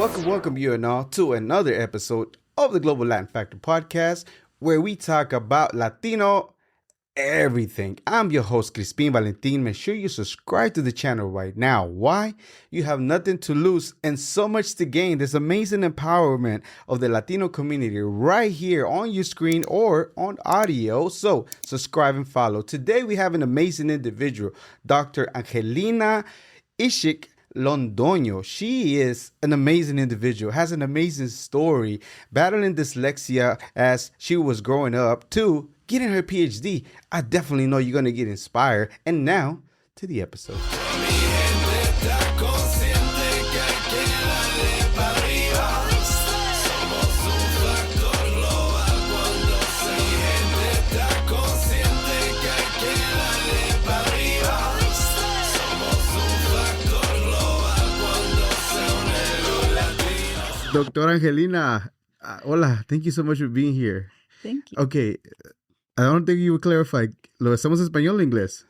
welcome you and all to another episode of the Global Latin Factor podcast, where we talk about Latino everything. I'm your host, Crispin Valentin. Make sure you subscribe to the channel right now. Why? You have nothing to lose and so much to gain. This amazing empowerment of the Latino community right here on your screen or on audio. So subscribe and follow. Today we have an amazing individual, Dr. Angelina Ix-Ik Londoño. She is an amazing individual, has an amazing story, battling dyslexia as she was growing up to getting her PhD. I definitely know you're going to get inspired. And now to the episode. Doctora Angelina, hola, thank you so much for being here. Thank you. Okay, I don't think you would clarify. ¿Lo hacemos español o inglés?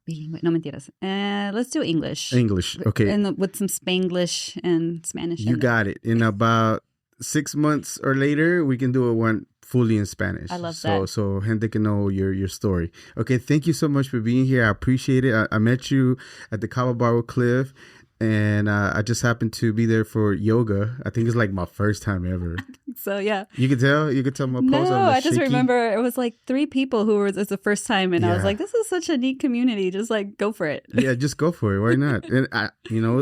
Bilingüe. No mentiras. Let's do English. English, okay. And with some Spanglish and Spanish. You got it. In about 6 months or later, we can do one fully in Spanish. I love that. So gente can know your story. Okay, thank you so much for being here. I appreciate it. I met you at the Cabo Barro Cliff. And I just happened to be there for yoga. I think it's like my first time ever. So, yeah. You could tell my pose. No, I just shaky. remember it was like 3 people who were, it's the first time. And I was Yeah. like, this is such a neat community. Just like, go for it. Yeah, just go for it. Why not? And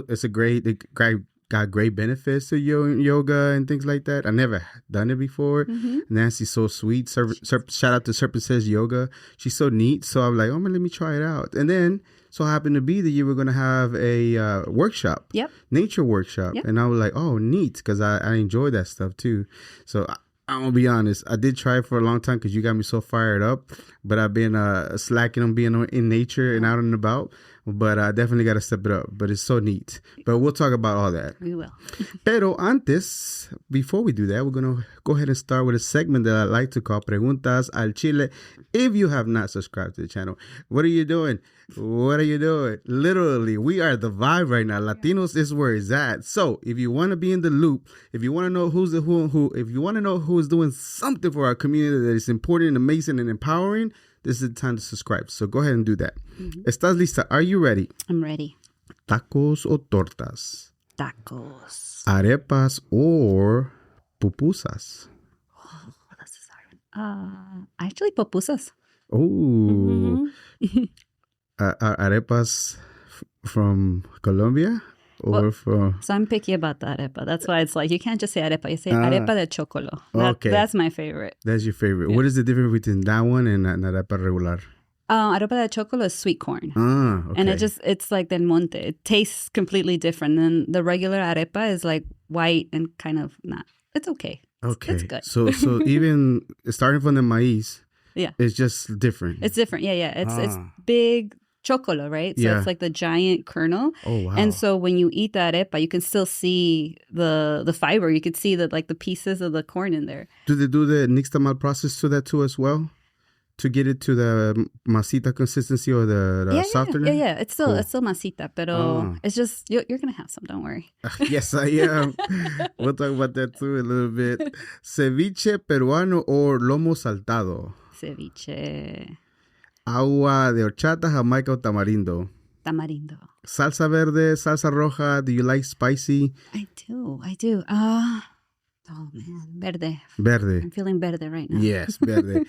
it's got great benefits to yoga and things like that. I never done it before. Mm-hmm. Nancy's so sweet. Shout out to Serpent Says Yoga. She's so neat. So I'm like, oh man, let me try it out. And then so happened to be that you were going to have a workshop. Yep. Nature workshop. Yep. And I was like, oh, neat. Because I enjoy that stuff too. So I'm going to be honest. I did try it for a long time because you got me so fired up. But I've been slacking on being in nature and out and about. But I definitely got to step it up. But it's so neat. But we'll talk about all that. We will. Pero antes, before we do that, we're going to go ahead and start with a segment that I like to call Preguntas al Chile. If you have not subscribed to the channel, what are you doing? What are you doing? Literally, we are the vibe right now. Latinos is where it's at. So if you want to be in the loop, if you want to know who's the who and who, if you want to know who is doing something for our community that is important and amazing and empowering, this is the time to subscribe. So go ahead and do that. Mm-hmm. ¿Estás lista? Are you ready? I'm ready. ¿Tacos o tortas? Tacos. ¿Arepas or pupusas? Oh, this is hard. Actually, pupusas. Oh. Mm-hmm. Arepas from Colombia? Or from... So I'm picky about the arepa. That's why it's like, you can't just say arepa. You say arepa de chocolo. Okay. That's my favorite. That's your favorite. Yeah. What is the difference between that one and an arepa regular? Arepa de chocolo is sweet corn. Okay. And it's like del monte. It tastes completely different. And the regular arepa is like white and kind of not. It's okay. Okay. It's good. So even starting from the maíz, yeah, it's just different. It's different. Yeah. It's big chocolo, right? So Yeah. it's like the giant kernel. Oh, wow. And so when you eat the arepa, you can still see the fiber. You could see the pieces of the corn in there. Do they do the nixtamal process to that too as well? To get it to the masita consistency or the softener? Yeah. It's still masita, pero Ah. it's just, you're going to have some, don't worry. Yes, I am. We'll talk about that too a little bit. Ceviche peruano or lomo saltado? Ceviche. Agua de horchata, jamaica o tamarindo? Tamarindo. Salsa verde, salsa roja. Do you like spicy? I do. Oh, man. Verde. Verde. I'm feeling verde right now. Yes, verde.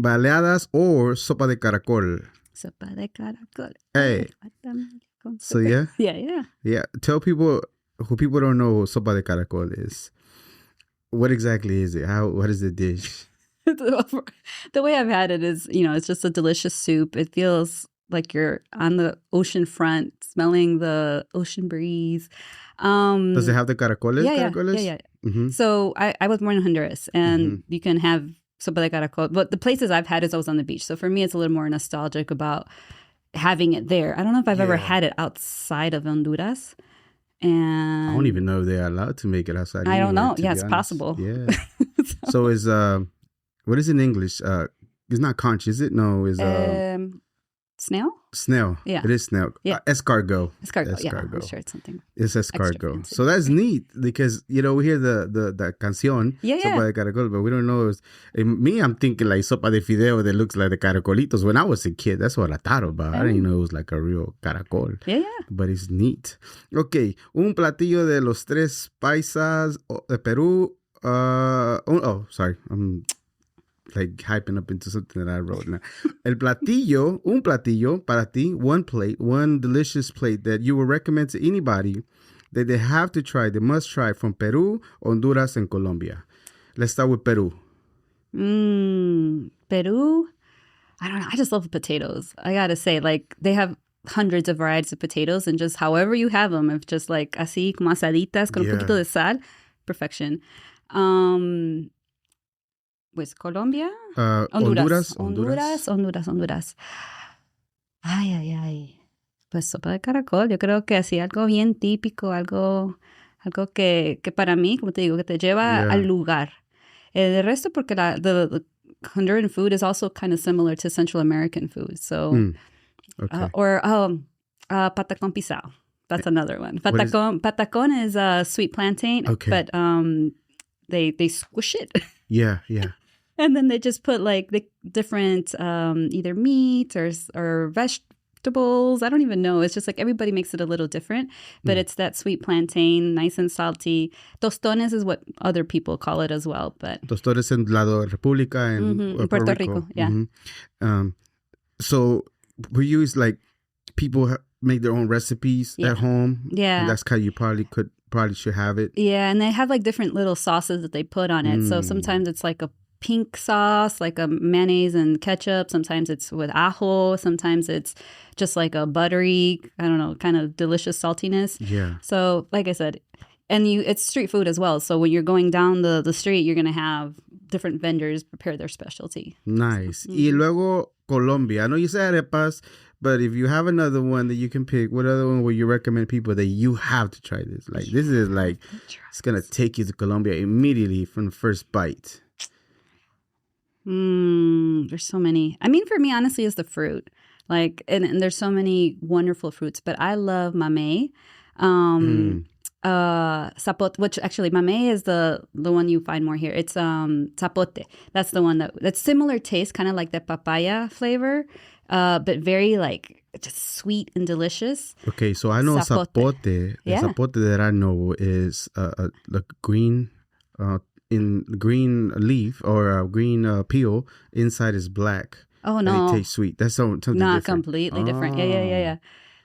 Baleadas or sopa de caracol? Sopa de caracol. Hey. So, yeah? Yeah. Yeah. Tell people who people don't know what sopa de caracol is. What exactly is it? What is the dish? The way I've had it is, it's just a delicious soup. It feels like you're on the ocean front, smelling the ocean breeze. Does it have the caracoles? Yeah. Mm-hmm. So I was born in Honduras, and you can have sopa de caracol. But the places I've had is always on the beach. So for me, it's a little more nostalgic about having it there. I don't know if I've ever had it outside of Honduras. And I don't even know if they're allowed to make it outside. I don't know. Yeah, it's possible. Yeah. So is what is in English? It's not conch, is it? No, is Snail? Snail. Yeah. It is snail. Yeah. Escargot. Escargot. Yeah, I'm sure it's something. It's escargot. fancy. So that's neat because, we hear the canción, Sopa de Caracol, but we don't know. Me, I'm thinking like sopa de fideo that looks like the caracolitos. When I was a kid, that's what I thought about. I didn't know it was like a real caracol. Yeah. But it's neat. Okay. Un platillo de los tres paisas de Peru. Sorry. I'm like hyping up into something that I wrote now. Un platillo para ti, one plate, one delicious plate that you would recommend to anybody that they have to try, they must try from Peru, Honduras, and Colombia. Let's start with Peru. Peru? I don't know. I just love the potatoes. I gotta say, like, they have hundreds of varieties of potatoes, and just however you have them, if just like así, como asaditas, con un poquito de sal, perfection. Pues Colombia? Honduras. Ay. Pues sopa de caracol. Yo creo que así algo bien típico, algo que para mí, como te digo, que te lleva al lugar. El resto, porque the Honduran food is also kind of similar to Central American food. So, patacón pisao. That's another one. Patacón is sweet plantain, but they squish it. Yeah. And then they just put like the different either meat or vegetables. I don't even know. It's just like everybody makes it a little different. But it's that sweet plantain, nice and salty. Tostones is what other people call it as well. But tostones en lado República and Puerto Rico. Yeah. So for you, it's like people make their own recipes at home. Yeah. And that's how you probably should have it. Yeah, and they have like different little sauces that they put on it. So sometimes it's like a pink sauce, like a mayonnaise and ketchup. Sometimes it's with ajo. Sometimes it's just like a buttery, I don't know, kind of delicious saltiness. Yeah. So like I said, and it's street food as well. So when you're going down the street, you're going to have different vendors prepare their specialty. Nice. Y luego Colombia. I know you said arepas, but if you have another one that you can pick, what other one would you recommend people that you have to try this? Like, this is like, it's going to take you to Colombia immediately from the first bite. There's so many. I mean, for me, honestly, it's the fruit. Like, and there's so many wonderful fruits, but I love mamey. Zapote, which actually mamey is the one you find more here. It's zapote. That's the one that's similar taste, kind of like the papaya flavor, but very like just sweet and delicious. Okay, so I know zapote. The zapote that I know is the green in green leaf or green peel. Inside is black. Oh no! And it tastes sweet. That's something not different. Completely different. Yeah.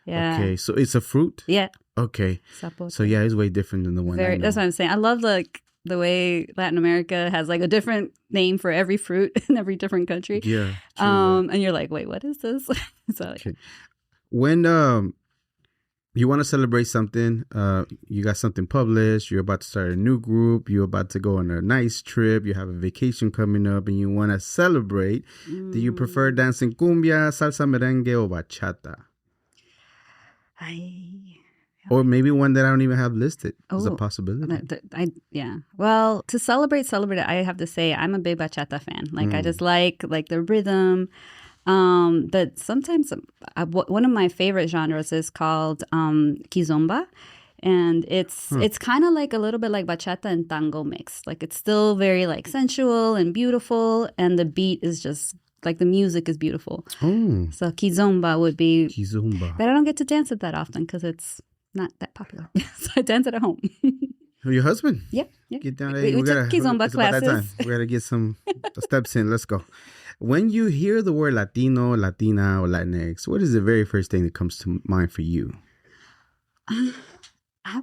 Okay, so it's a fruit. Yeah. Okay. Zapote. So yeah, it's way different than the one. That's what I'm saying. I love like the way Latin America has like a different name for every fruit in every different country. Yeah. And you're like, wait, what is this? So okay. When you want to celebrate something, you got something published, you're about to start a new group, you're about to go on a nice trip, you have a vacation coming up, and you want to celebrate, do you prefer dancing cumbia, salsa, merengue, or bachata? Or maybe one that I don't even have listed is a possibility. Well, to celebrate it, I have to say I'm a big bachata fan. Like I just like the rhythm. But sometimes one of my favorite genres is called kizomba. And it's kind of like a little bit like bachata and tango mixed. Like it's still very like sensual and beautiful. And the beat is just like the music is beautiful. Oh. So kizomba would be. Kizomba. But I don't get to dance it that often because it's not that popular. So I dance it at home. Your husband? Yeah. Get down there. We took kizomba classes. We got to get some steps in. Let's go. When you hear the word Latino, Latina, or Latinx, what is the very first thing that comes to mind for you? I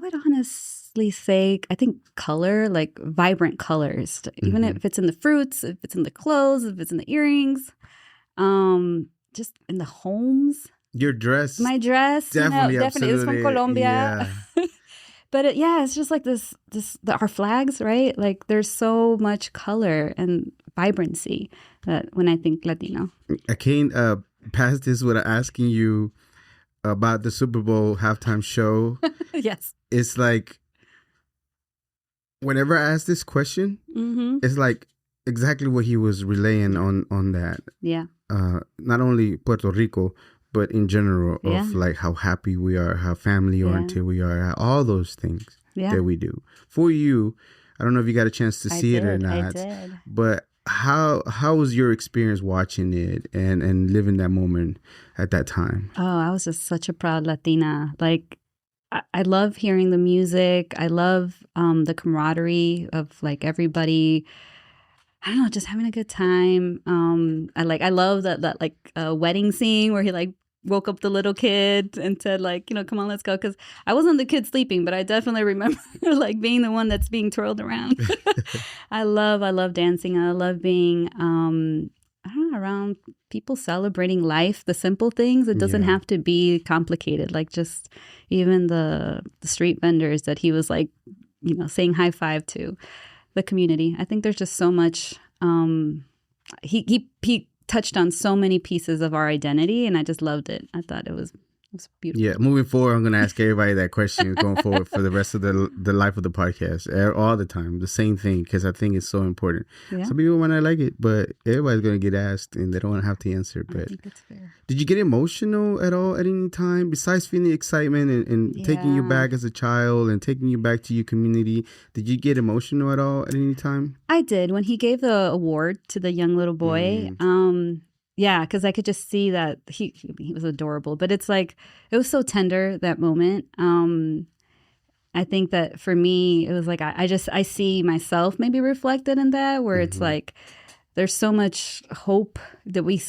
would honestly say, I think color, like vibrant colors. Even if it's in the fruits, if it's in the clothes, if it's in the earrings, just in the homes. Your dress. My dress. Definitely is from Colombia. Yeah. But it's just like our flags, right? Like there's so much color and vibrancy that when I think Latino. I can't pass this without asking you about the Super Bowl halftime show. Yes. It's like, whenever I ask this question, it's like exactly what he was relaying on that. Yeah. Not only Puerto Rico, but in general of like how happy we are, how family oriented we are, all those things that we do. For you, I don't know if you got a chance to see it or not, but how was your experience watching it and living that moment at that time? Oh, I was just such a proud Latina. Like, I love hearing the music. I love the camaraderie of like everybody. I don't know, just having a good time. I love that like wedding scene where he like woke up the little kid and said like, you know, come on, let's go. Because I wasn't the kid sleeping, but I definitely remember like being the one that's being twirled around. I love dancing. I love being, I don't know, around people celebrating life, the simple things. It doesn't have to be complicated. Like just even the street vendors that he was like, you know, saying high five to, the community. I think there's just so much. He touched on so many pieces of our identity, and I just loved it. I thought it was beautiful. Yeah, moving forward, I'm going to ask everybody that question going forward for the rest of the life of the podcast, all the time, the same thing, because I think it's so important. Yeah. Some people might not like it, but everybody's going to get asked, and they don't want to have to answer. But I think it's fair. Did you get emotional at all at any time, besides feeling excitement and taking you back as a child and taking you back to your community? Did you get emotional at all at any time? I did. When he gave the award to the young little boy, yeah, because I could just see that he was adorable. But it's like, it was so tender, that moment. I think that for me, it was like, I see myself maybe reflected in that, where it's like, there's so much hope that we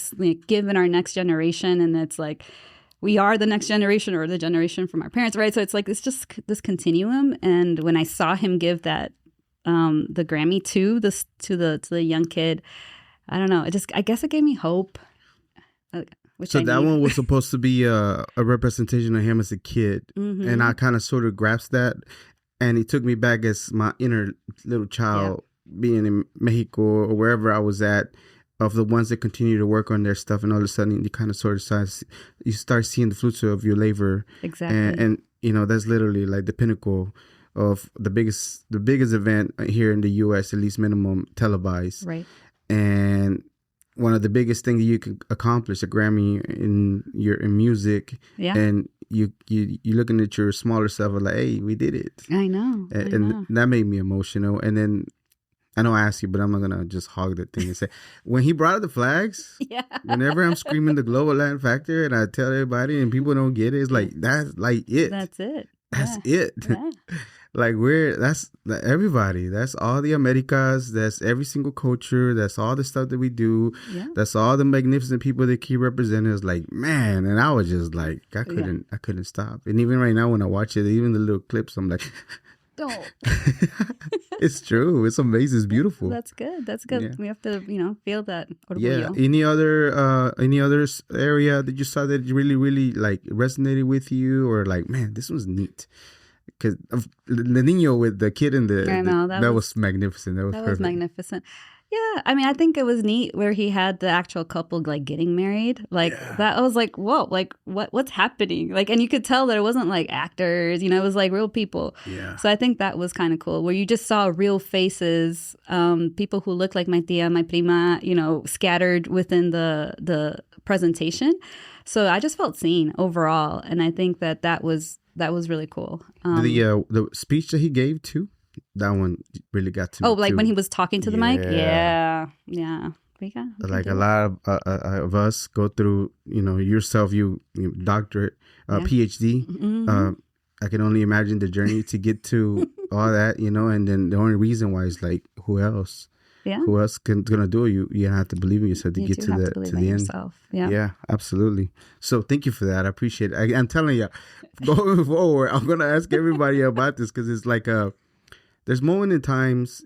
give in our next generation. And it's like, we are the next generation or the generation from our parents, right? So it's like, it's just this continuum. And when I saw him give that, the Grammy to the young kid, I don't know. I guess it gave me hope. So that one was supposed to be a representation of him as a kid. And I kind of sort of grasped that. And it took me back as my inner little child being in Mexico or wherever I was at, of the ones that continue to work on their stuff. And all of a sudden you kind of sort of you start seeing the fruits of your labor. Exactly. And you know, that's literally like the pinnacle of the biggest event here in the U.S., at least minimum televised. Right. And one of the biggest things you can accomplish, a Grammy in music, and you looking at your smaller self like, hey, we did it. I know. And that made me emotional. And then I know I asked you, but I'm not gonna just hog the thing and say, when he brought up the flags, whenever I'm screaming the global Latin factor and I tell everybody and people don't get it, it's like that's like it. That's it. That's it. Yeah. Like that's everybody. That's all the Americas. That's every single culture. That's all the stuff that we do. Yeah. That's all the magnificent people that keep representing us. Like, man, and I was just like, I couldn't stop. And even right now when I watch it, even the little clips, I'm like, don't. It's true. It's amazing. It's beautiful. That's good. That's good. Yeah. We have to, feel that. Orgullo. Yeah. Any other area that you saw that really, really like resonated with you, or like, man, this was neat? Because the Niño with the kid in that was magnificent. That was magnificent. Yeah, I mean, I think it was neat where he had the actual couple like getting married. Like that, I was like, whoa, like what's happening? Like, and you could tell that it wasn't like actors, it was like real people. Yeah. So I think that was kind of cool, where you just saw real faces, people who looked like my tia, my prima, scattered within the presentation. So I just felt seen overall, and I think that was really cool. The speech that he gave too, that one really got to me. Oh, like too. When he was talking to the mic? Yeah. Like a lot of us go through, yourself, you doctorate, PhD. Mm-hmm. I can only imagine the journey to get to all that, and then the only reason why is like, who else? Yeah. Who else gonna do it? You have to believe in yourself to get to the end. Yourself. Yeah. Yeah, absolutely. So thank you for that. I appreciate it. I'm telling you, going forward, I'm gonna ask everybody about this, because it's like there's moments and times,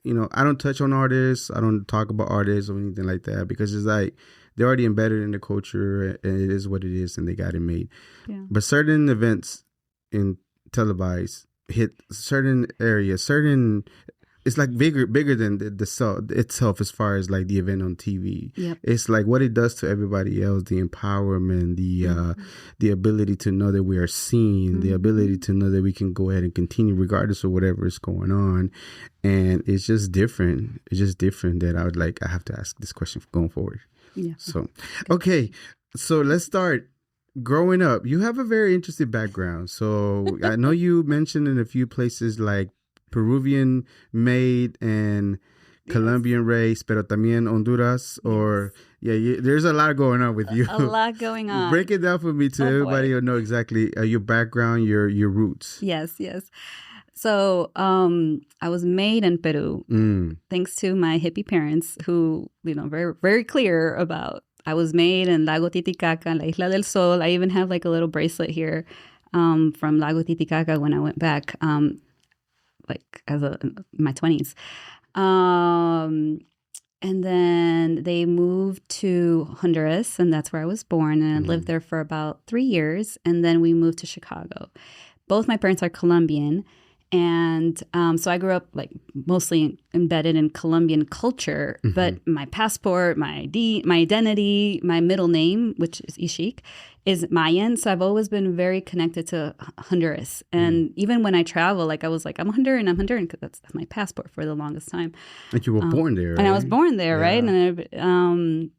I don't touch on artists, I don't talk about artists or anything like that, because it's like they're already embedded in the culture and it is what it is and they got it made. Yeah. But certain events in televised hit certain areas, it's like bigger than the itself, as far as like the event on TV. Yep. It's like what it does to everybody else, the empowerment, the ability to know that we are seen, the ability to know that we can go ahead and continue regardless of whatever is going on. And it's just different. It's just different that I have to ask this question going forward. Yeah. So, okay. So let's start. growing up, you have a very interesting background. So I know you mentioned in a few places like Peruvian made and Colombian race, pero también Honduras, or there's a lot going on with you. A lot going on. Break it down for me so everybody will know exactly your background, your roots. Yes. So I was made in Peru, thanks to my hippie parents who, very, very clear about I was made in Lago Titicaca, La Isla del Sol. I even have like a little bracelet here from Lago Titicaca when I went back, like in my 20s. And then they moved to Honduras, and that's where I was born. And I lived there for about 3 years. And then we moved to Chicago. Both my parents are Colombian. And so I grew up like mostly embedded in Colombian culture, but my passport, my ID, my identity, my middle name, which is Ix-Ik, is Mayan. So I've always been very connected to Honduras. And even when I travel, like I was like, I'm Honduran, because that's my passport for the longest time. And you were born there, right? And I was born there, right? And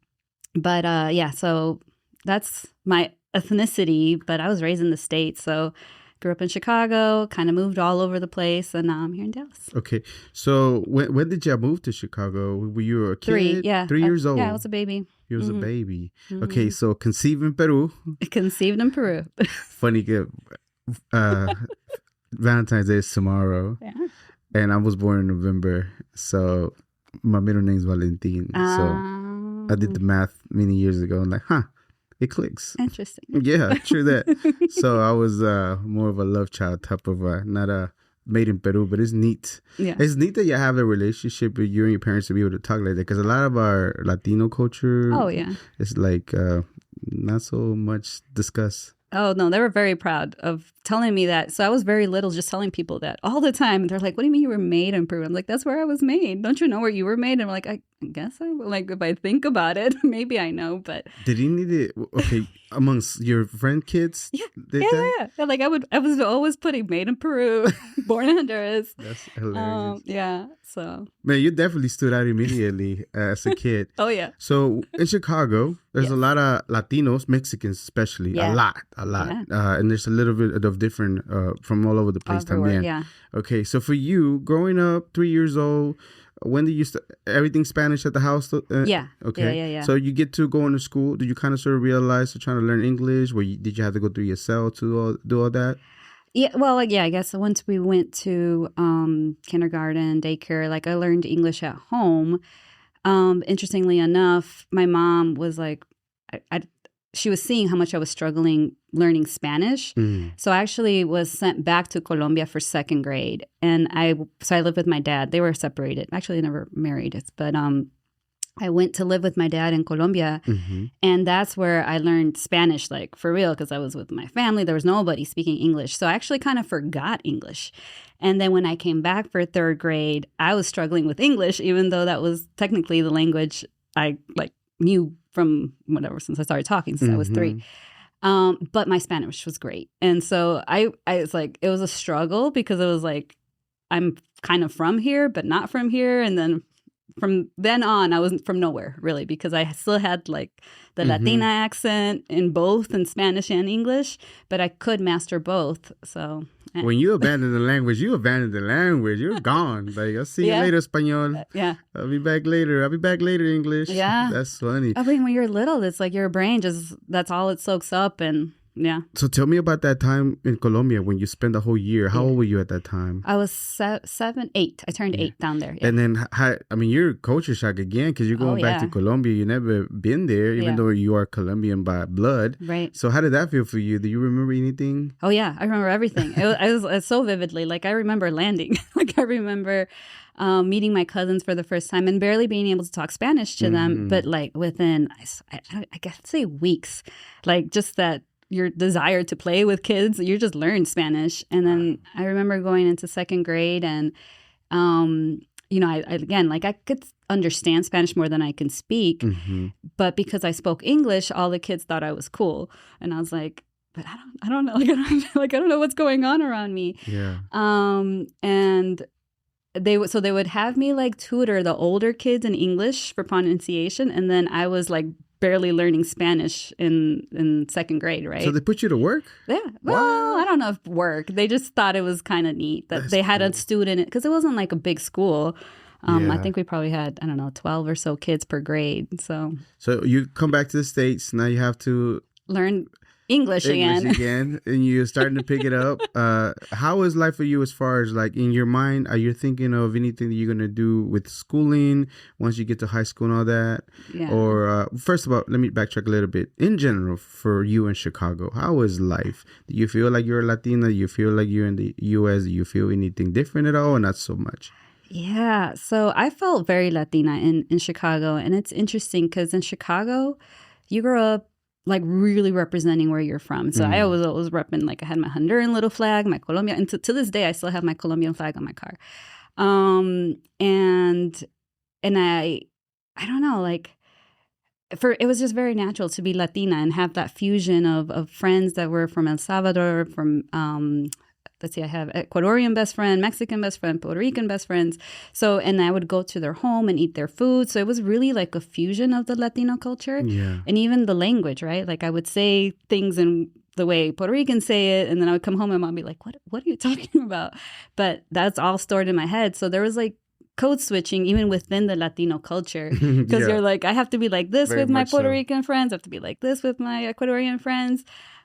so that's my ethnicity, but I was raised in the States, so grew up in Chicago, kind of moved all over the place, and now I'm here in Dallas. Okay. So when did you move to Chicago? Were you a kid? 3 years old? Yeah, I was a baby. You was a baby. Okay, so conceived in Peru. Conceived in Peru. Funny, Valentine's Day is tomorrow. Yeah. And I was born in November, so my middle name is Valentin. So I did the math many years ago. I'm like, it clicks. Interesting. Yeah, true that. So I was more of a love child type of, not a made in Peru, but it's neat. Yeah. It's neat that you have a relationship with you and your parents to be able to talk like that, because a lot of our Latino culture, it's like not so much discussed. Oh, no, they were very proud of telling me that. So I was very little just telling people that all the time. And they're like, what do you mean you were made in Peru? I'm like, that's where I was made. Don't you know where you were made? And I'm like, I guess if I think about it, maybe I know. But did you need it? Okay, amongst your friend kids? Yeah. Like I was always putting made in Peru, born in Honduras. That's hilarious. So man, you definitely stood out immediately as a kid. Oh yeah. So in Chicago, there's a lot of Latinos, Mexicans especially, a lot, and there's a little bit of different from all over the place. Everywhere, yeah. Okay, so for you, growing up, 3 years old, when did you start? Everything Spanish at the house? Yeah. Okay. Yeah. So you get to going to school. Did you kind of sort of realize you're trying to learn English? Did you have to go through your cell to do all that? Yeah, well, I guess once we went to kindergarten, daycare, like I learned English at home. Interestingly enough, my mom was like, she was seeing how much I was struggling learning Spanish. So I actually was sent back to Colombia for second grade. And I lived with my dad. They were separated. Actually, they never married. But I went to live with my dad in Colombia. And that's where I learned Spanish, like for real, because I was with my family. There was nobody speaking English. So I actually kind of forgot English. And then when I came back for third grade, I was struggling with English, even though that was technically the language I knew from since I started talking since I was 3. But my Spanish was great. And so I was like, it was a struggle because it was like, I'm kind of from here, but not from here. And then from then on, I was from nowhere really, because I still had like the Latina accent in both in Spanish and English, but I could master both. So when you abandon the language, You're gone. Like, I'll see you later, Espanol. I'll be back later, English. Yeah. That's funny. I mean, when you're little, it's like your brain that's all it soaks up. And yeah. So tell me about that time in Colombia when you spent the whole year. How old were you at that time? I was 7, 8. I turned 8 down there. Yeah. And then, you're culture shock again because you're going back to Colombia. You've never been there, even though you are Colombian by blood. Right. So how did that feel for you? Do you remember anything? Oh, yeah. I remember everything. It was so vividly. Like, I remember landing. Like, I remember meeting my cousins for the first time and barely being able to talk Spanish to them. But, like, within, I guess I'd say weeks, like, just that your desire to play with kids, you just learn Spanish. And then I remember going into second grade and, I could understand Spanish more than I can speak. But because I spoke English, all the kids thought I was cool. And I was like, but I don't know. I don't know what's going on around me. Yeah. And they would have me like tutor the older kids in English for pronunciation. And then I was like barely learning Spanish in second grade, right? So they put you to work? Yeah. Well, I don't know if work. They just thought it was kind of neat that they had a student, because it wasn't like a big school. I think we probably had, 12 or so kids per grade. So you come back to the States. Now you have to learn English again, and you're starting to pick it up. How is life for you as far as like in your mind? Are you thinking of anything that you're going to do with schooling once you get to high school and all that? Yeah. Or first of all, let me backtrack a little bit. In general, for you in Chicago, how is life? Do you feel like you're a Latina? Do you feel like you're in the U.S.? Do you feel anything different at all or not so much? Yeah. So I felt very Latina in Chicago. And it's interesting because in Chicago, you grow up like really representing where you're from. So I was repping, like I had my Honduran little flag, my Colombian, and to this day I still have my Colombian flag on my car. And I don't know, like it was just very natural to be Latina and have that fusion of friends that were from El Salvador, from let's see, I have Ecuadorian best friend, Mexican best friend, Puerto Rican best friends. So, and I would go to their home and eat their food. So it was really like a fusion of the Latino culture. Yeah. And even the language, right? Like I would say things in the way Puerto Ricans say it. And then I would come home and Mom would be like, what are you talking about? But that's all stored in my head. So there was like code switching even within the Latino culture. Because you're like, I have to be like this with my Puerto Rican friends. I have to be like this with my Ecuadorian friends.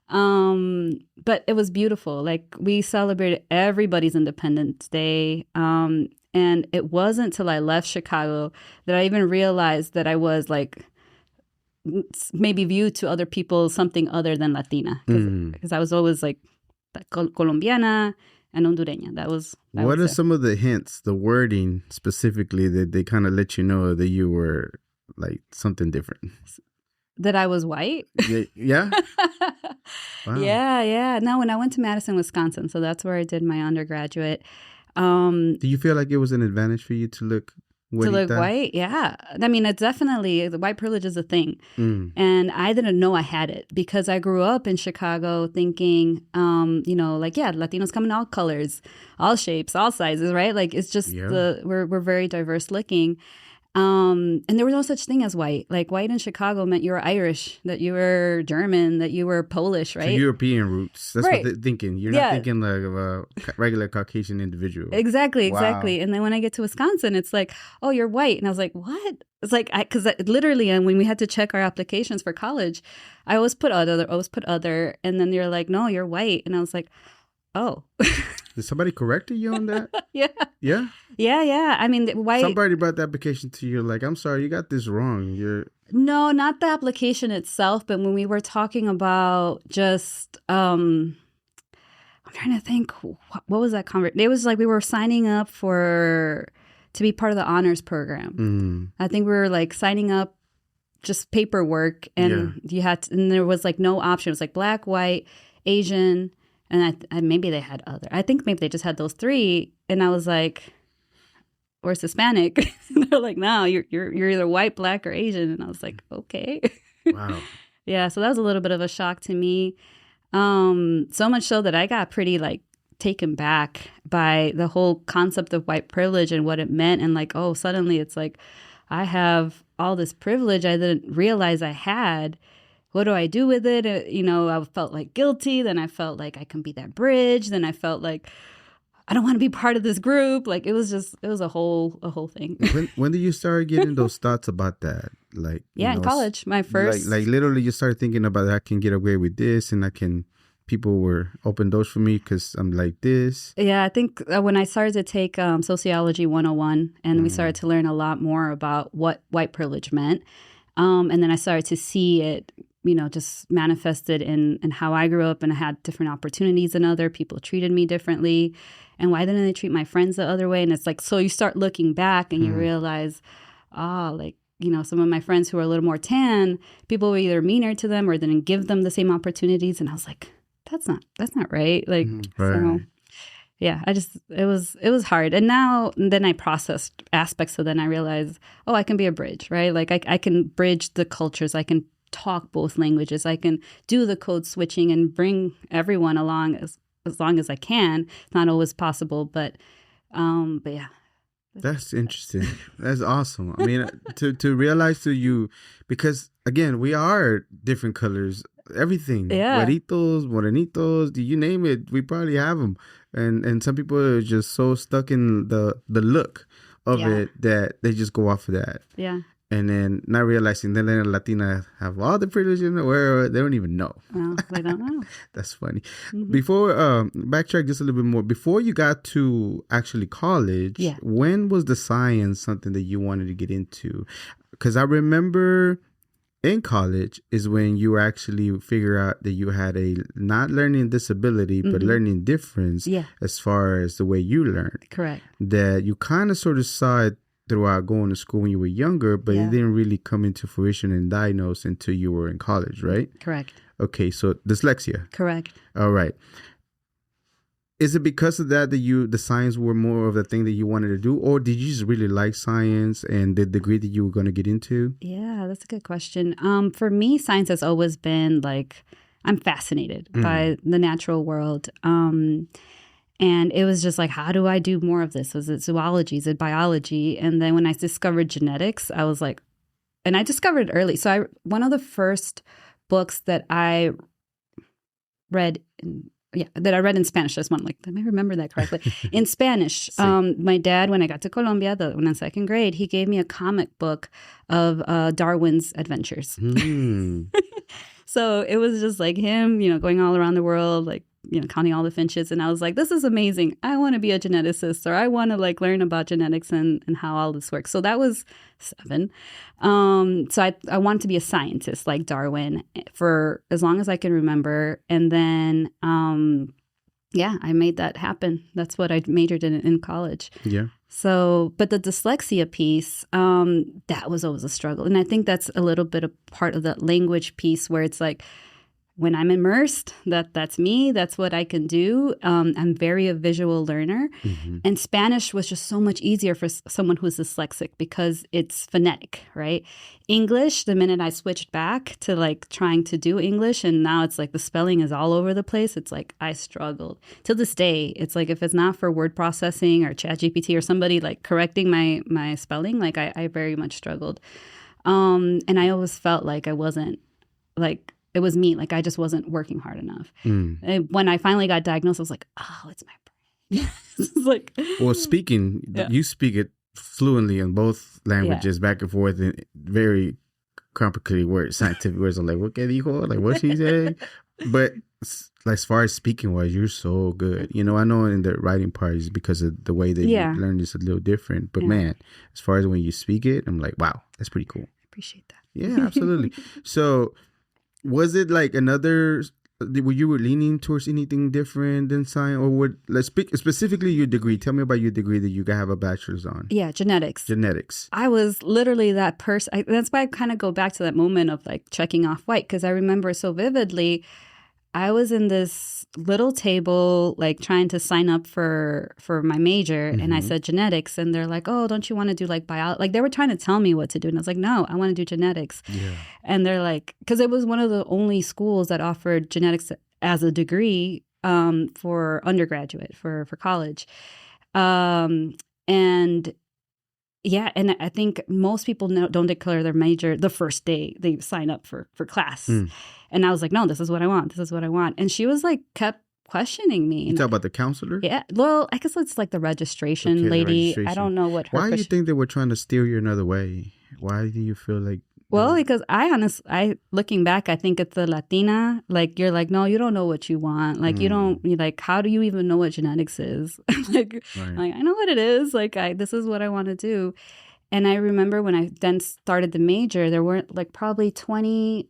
But it was beautiful. Like we celebrated everybody's Independence Day. And it wasn't till I left Chicago that I even realized that I was like maybe viewed to other people something other than Latina. Because I was always like Colombiana and Hondureña. What are some of the hints, the wording specifically that they kind of let you know that you were like something different? That I was white? Yeah? Wow. Yeah. No, when I went to Madison, Wisconsin, so that's where I did my undergraduate. Do you feel like it was an advantage for you to look white? Yeah. I mean, it's definitely, the white privilege is a thing. And I didn't know I had it because I grew up in Chicago thinking, Latinos come in all colors, all shapes, all sizes, right? Like it's just we're very diverse looking. And there was no such thing as white. Like white in Chicago meant you were Irish, that you were German, that you were Polish, right? So European roots. That's what they're thinking. You're not thinking like of a regular Caucasian individual. Exactly. And then when I get to Wisconsin, it's like, oh, you're white. And I was like, what? It's like, because literally, and when we had to check our applications for college, I always put other. And then you're like, no, you're white. And I was like, oh. Did somebody correct you on that? Yeah. Yeah? Yeah. I mean, white. Somebody brought the application to you like, I'm sorry, you got this wrong. No, not the application itself, but when we were talking about just, I'm trying to think, what was that conversation? It was like we were signing up to be part of the honors program. I think we were like signing up just paperwork, and you had to, and there was like no option. It was like black, white, Asian, and maybe they had other. I think maybe they just had those three, and I was like, "Where's Hispanic?" They're like, "No, you're either white, black, or Asian." And I was like, "Okay." Wow. Yeah, so that was a little bit of a shock to me. So much so that I got pretty like taken back by the whole concept of white privilege and what it meant, and like, oh, suddenly it's like I have all this privilege I didn't realize I had. What do I do with it? I felt like guilty. Then I felt like I can be that bridge. Then I felt like I don't want to be part of this group. Like it was a whole thing. When did you start getting those thoughts about that? Like in college, my first. Like literally, you started thinking about I can get away with this, and people were open doors for me because I'm like this. Yeah, I think when I started to take Sociology 101, and we started to learn a lot more about what white privilege meant, and then I started to see it, just manifested in how I grew up, and I had different opportunities than other people treated me differently. And why didn't they treat my friends the other way? And it's like, so you start looking back and you realize, some of my friends who are a little more tan, people were either meaner to them or didn't give them the same opportunities. And I was like, that's not right. Like, so yeah, it was hard. And then I processed aspects. So then I realized, I can be a bridge, right? Like I can bridge the cultures. I can talk both languages. I can do the code switching and bring everyone along as long as I can. It's not always possible, but yeah, That's interesting. That's awesome. I mean, to realize to you, because again, we are different colors. Everything, güeritos, morenitos, you name it, we probably have them. And some people are just so stuck in the look of it that they just go off of that. Yeah. And then not realizing that then Latina have all the privilege in the world, they don't even know. Well, they don't know. That's funny. Before, backtrack just a little bit more. Before you got to actually college, when was the science something that you wanted to get into? Because I remember in college is when you actually figure out that you had a not learning disability, but learning difference as far as the way you learn. Correct. That you kind of sort of saw it throughout going to school when you were younger, but it didn't really come into fruition and diagnose until you were in college, right? Correct. Okay, so dyslexia. Correct. All right. Is it because of that the science were more of the thing that you wanted to do, or did you just really like science and the degree that you were going to get into? Yeah, that's a good question. For me, science has always been like, I'm fascinated by the natural world. And it was just like, how do I do more of this? Was it zoology? Is it biology? And then when I discovered genetics, I was like, and I discovered it early. So one of the first books that I read in Spanish. That's one. Like, let me remember that correctly. In Spanish, my dad, when I got to Colombia, when I was in second grade, he gave me a comic book of Darwin's adventures. So it was just like him, going all around the world, like, counting all the finches. And I was like, this is amazing. I want to be a geneticist, or I want to like learn about genetics and how all this works. So that was 7. So I wanted to be a scientist like Darwin for as long as I can remember. And then, I made that happen. That's what I majored in college. Yeah. So, but the dyslexia piece, that was always a struggle. And I think that's a little bit of part of that language piece where it's like, when I'm immersed, that's me. That's what I can do. I'm very a visual learner. And Spanish was just so much easier for someone who's dyslexic because it's phonetic, right? English, the minute I switched back to like trying to do English, and now it's like the spelling is all over the place. It's like I struggled. To this day, it's like if it's not for word processing or ChatGPT or somebody like correcting my spelling, like I very much struggled. And I always felt like I wasn't like, it was me. Like I just wasn't working hard enough. And when I finally got diagnosed, I was like, oh, it's my brain. It's like, well, speaking, you speak it fluently in both languages, back and forth, in very complicated words, scientific words. I'm like, what que dijo? Like, what she say? But as far as speaking wise, you're so good. I know in the writing part is because of the way that you learn is a little different. But man, as far as when you speak it, I'm like, wow, that's pretty cool. I appreciate that. Yeah, absolutely. So, was it like were you leaning towards anything different than science, or let's speak specifically your degree? Tell me about your degree that you have a bachelor's on. Yeah, genetics. Genetics. I was literally that person. That's why I kind of go back to that moment of like checking off white, because I remember so vividly. I was in this little table, like trying to sign up for my major, and I said genetics, and they're like, "Oh, don't you want to do like biology?" Like they were trying to tell me what to do, and I was like, "No, I want to do genetics." Yeah. And they're like, because it was one of the only schools that offered genetics as a degree for undergraduate for college, and yeah, and I think most people don't declare their major the first day they sign up for class. And I was like, no, this is what I want. This is what I want. And she was like, kept questioning me. You talk about the counselor? Yeah. Well, I guess it's like the registration lady. The registration. I don't know what her Why do you think they were trying to steer you another way? Why do you feel like... Well, because looking back, I think it's the Latina. Like, you're like, no, you don't know what you want. Like, you don't, like, how do you even know what genetics is? like, I know what it is. Like, this is what I want to do. And I remember when I then started the major, there weren't like probably 20,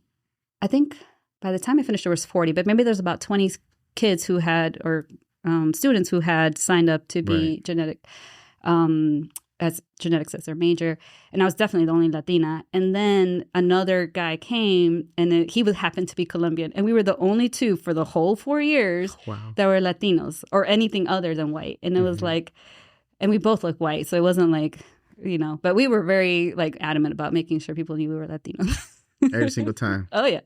I think by the time I finished, there was 40, but maybe there's about 20 kids who had, or students who had signed up to be as genetics as their major. And I was definitely the only Latina. And then another guy came, and he happened to be Colombian. And we were the only 2 for the whole 4 years that were Latinos or anything other than white. And it was like, and we both look white. So it wasn't like, but we were very like adamant about making sure people knew we were Latinos. Every single time. Oh, yeah.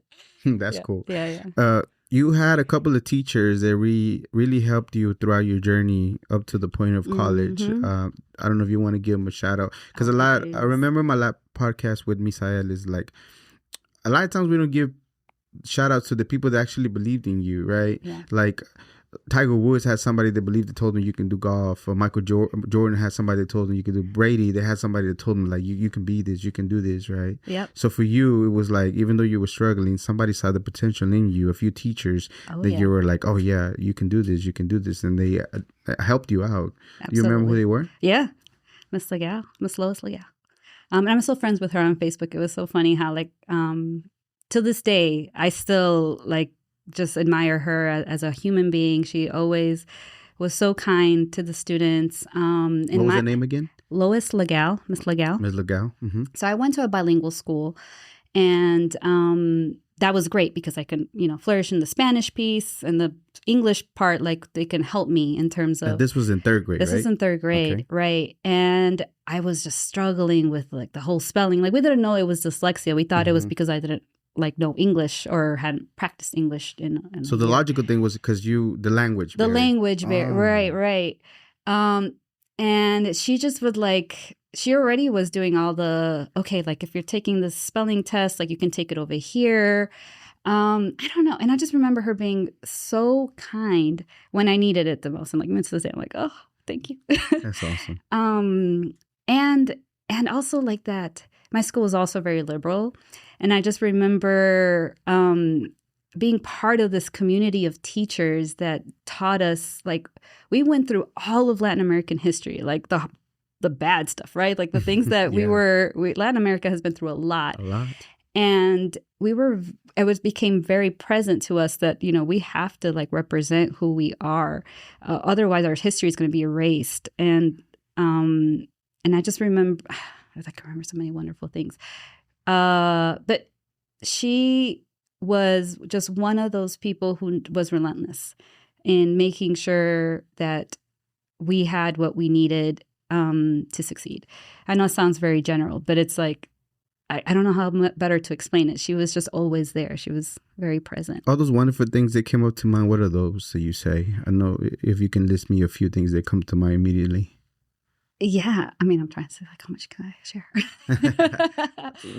That's cool. Yeah. you had a couple of teachers that really helped you throughout your journey up to the point of college. I don't know if you want to give them a shout out, because I remember my last podcast with Misael is like, a lot of times we don't give shout outs to the people that actually believed in you, right? Yeah. Like Tiger Woods had somebody that believed that told him you can do golf. Or Michael Jordan had somebody that told him you can do. Brady, they had somebody that told him like you can be this, you can do this, right? Yep. So for you, it was like, even though you were struggling, somebody saw the potential in you. A few teachers you were like, oh yeah, you can do this, and they helped you out. Absolutely. You remember who they were? Yeah, Miss Lois Legal. And I'm still friends with her on Facebook. It was so funny how like to this day I still like just admire her as a human being. She always was so kind to the students. What was her name again? Lois Legal, Miss Legal. Miss Legal. Mm-hmm. So I went to a bilingual school, and that was great because I could, flourish in the Spanish piece and the English part. Like they can help me in terms of. This was in third grade. This right? was in third grade, okay. Right? And I was just struggling with like the whole spelling. Like we didn't know it was dyslexia. We thought it was because I didn't like know English or hadn't practiced English in so the logical thing was because the language barrier. Right. And she just would like, she already was doing all the, okay, like if you're taking this spelling test, like you can take it over here. I don't know. And I just remember her being so kind when I needed it the most. I'm like, to this day, I'm like, oh, thank you. That's awesome. And also like that, my school was also very liberal. And I just remember being part of this community of teachers that taught us, like, we went through all of Latin American history, like the bad stuff, right? Like the things that Latin America has been through a lot. And it became very present to us that, we have to like represent who we are. Otherwise our history is going to be erased. And I just remember, I can remember so many wonderful things. But she was just one of those people who was relentless in making sure that we had what we needed to succeed. I know it sounds very general, but it's like, I don't know how better to explain it. She was just always there. She was very present. All those wonderful things that came up to mind, what are those that you say? I know if you can list me a few things that come to mind immediately. Yeah. I mean, I'm trying to say, like, how much can I share?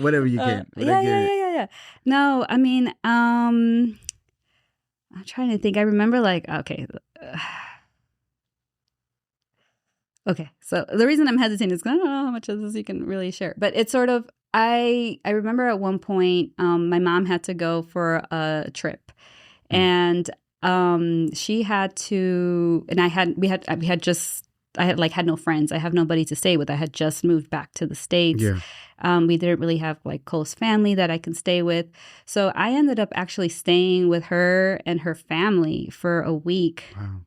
Whatever you can. Yeah. No, I mean, I'm trying to think. I remember, like, okay. Okay. So the reason I'm hesitating is because I don't know how much of this you can really share. But it's sort of, I remember at one point, my mom had to go for a trip. And she had to, and I had no friends. I have nobody to stay with. I had just moved back to the States. Yeah. We didn't really have like close family that I can stay with. So I ended up actually staying with her and her family for a week. Wow.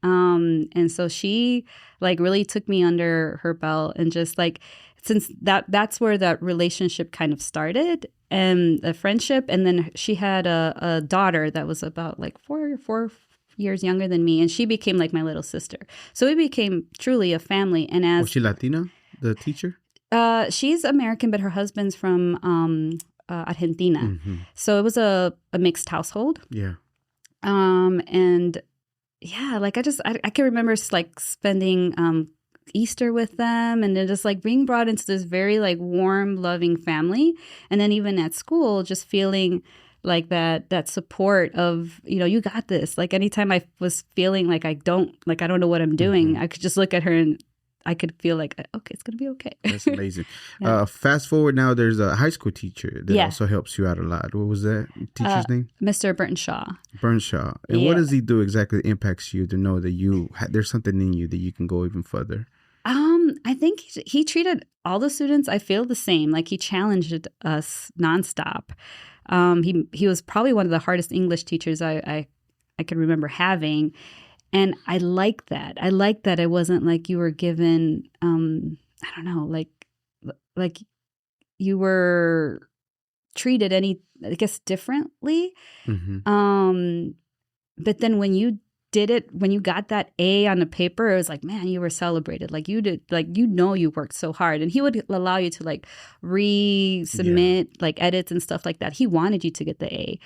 And so she like really took me under her belt, and just like, since that's where that relationship kind of started, and the friendship. And then she had a daughter that was about like four years younger than me, and she became like my little sister. So we became truly a family. And was she Latina, the teacher? She's American, but her husband's from Argentina. Mm-hmm. So it was a mixed household. Yeah. And yeah, like I can remember like spending Easter with them, and then just like being brought into this very like warm, loving family. And then even at school, just feeling like that support of, you got this. Like anytime I was feeling like I don't know what I'm doing, mm-hmm. I could just look at her and I could feel like, okay, it's going to be okay. That's amazing. Yeah. Fast forward now, there's a high school teacher that also helps you out a lot. What was that teacher's name? Mr. Burnshaw. Burnshaw. And what does he do exactly that impacts you to know that there's something in you that you can go even further? I think he treated all the students, I feel, the same. Like he challenged us nonstop. He was probably one of the hardest English teachers I can remember having. And I like that. I like that it wasn't like you were given, I don't know, like you were treated differently. Mm-hmm. But then when you did it, when you got that A on the paper, it was like, man, you were celebrated. Like you did, like, you know, you worked so hard. And he would allow you to like resubmit like edits and stuff like that. He wanted you to get the A.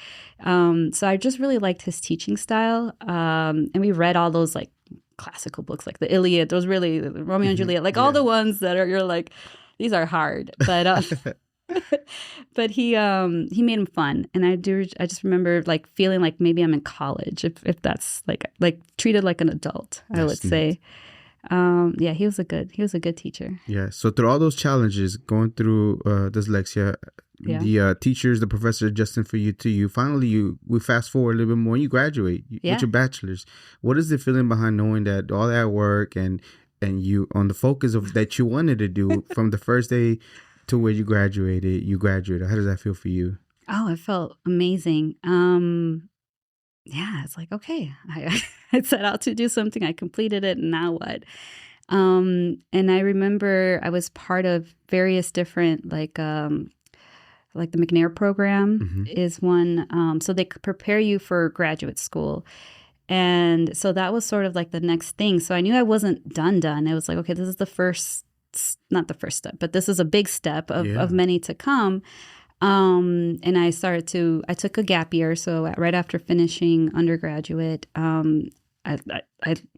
So I just really liked his teaching style. And we read all those like classical books like the Iliad, those really Romeo and Juliet, like all the ones that are, you're like, these are hard. But but he made them fun, and I just remember like feeling like maybe I'm in college, if that's like treated like an adult, I would say. Yeah, he was a good teacher. Yeah. So through all those challenges, going through dyslexia, the teachers, the professor adjusting for you, finally we fast forward a little bit more, and you graduate with your bachelor's. What is the feeling behind knowing that all that work and you on the focus of that you wanted to do from the first day to where you graduated? How does that feel for you? Oh, it felt amazing. Yeah, it's like, okay, I set out to do something. I completed it. And now what? And I remember I was part of various different, like the McNair program is one. So they prepare you for graduate school. And so that was sort of like the next thing. So I knew I wasn't done. It was like, okay, this is not the first step, but this is a big step of many to come. And I took a gap year. So right after finishing undergraduate, I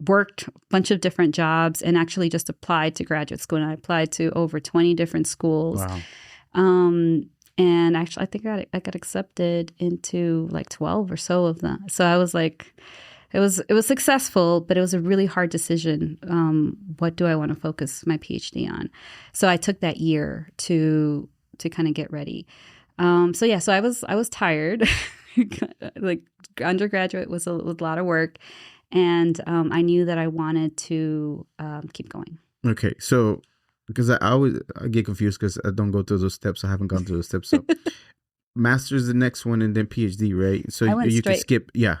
worked a bunch of different jobs and actually just applied to graduate school. And I applied to over 20 different schools. Wow. And actually, I think I got accepted into like 12 or so of them. So I was like, it was successful, but it was a really hard decision. What do I want to focus my PhD on? So I took that year to kind of get ready. So I was tired. Like undergraduate was a lot of work, and I knew that I wanted to keep going. Okay, so because I get confused because I don't go through those steps. I haven't gone through those steps. So master's the next one, and then PhD, right? So you can skip. Yeah.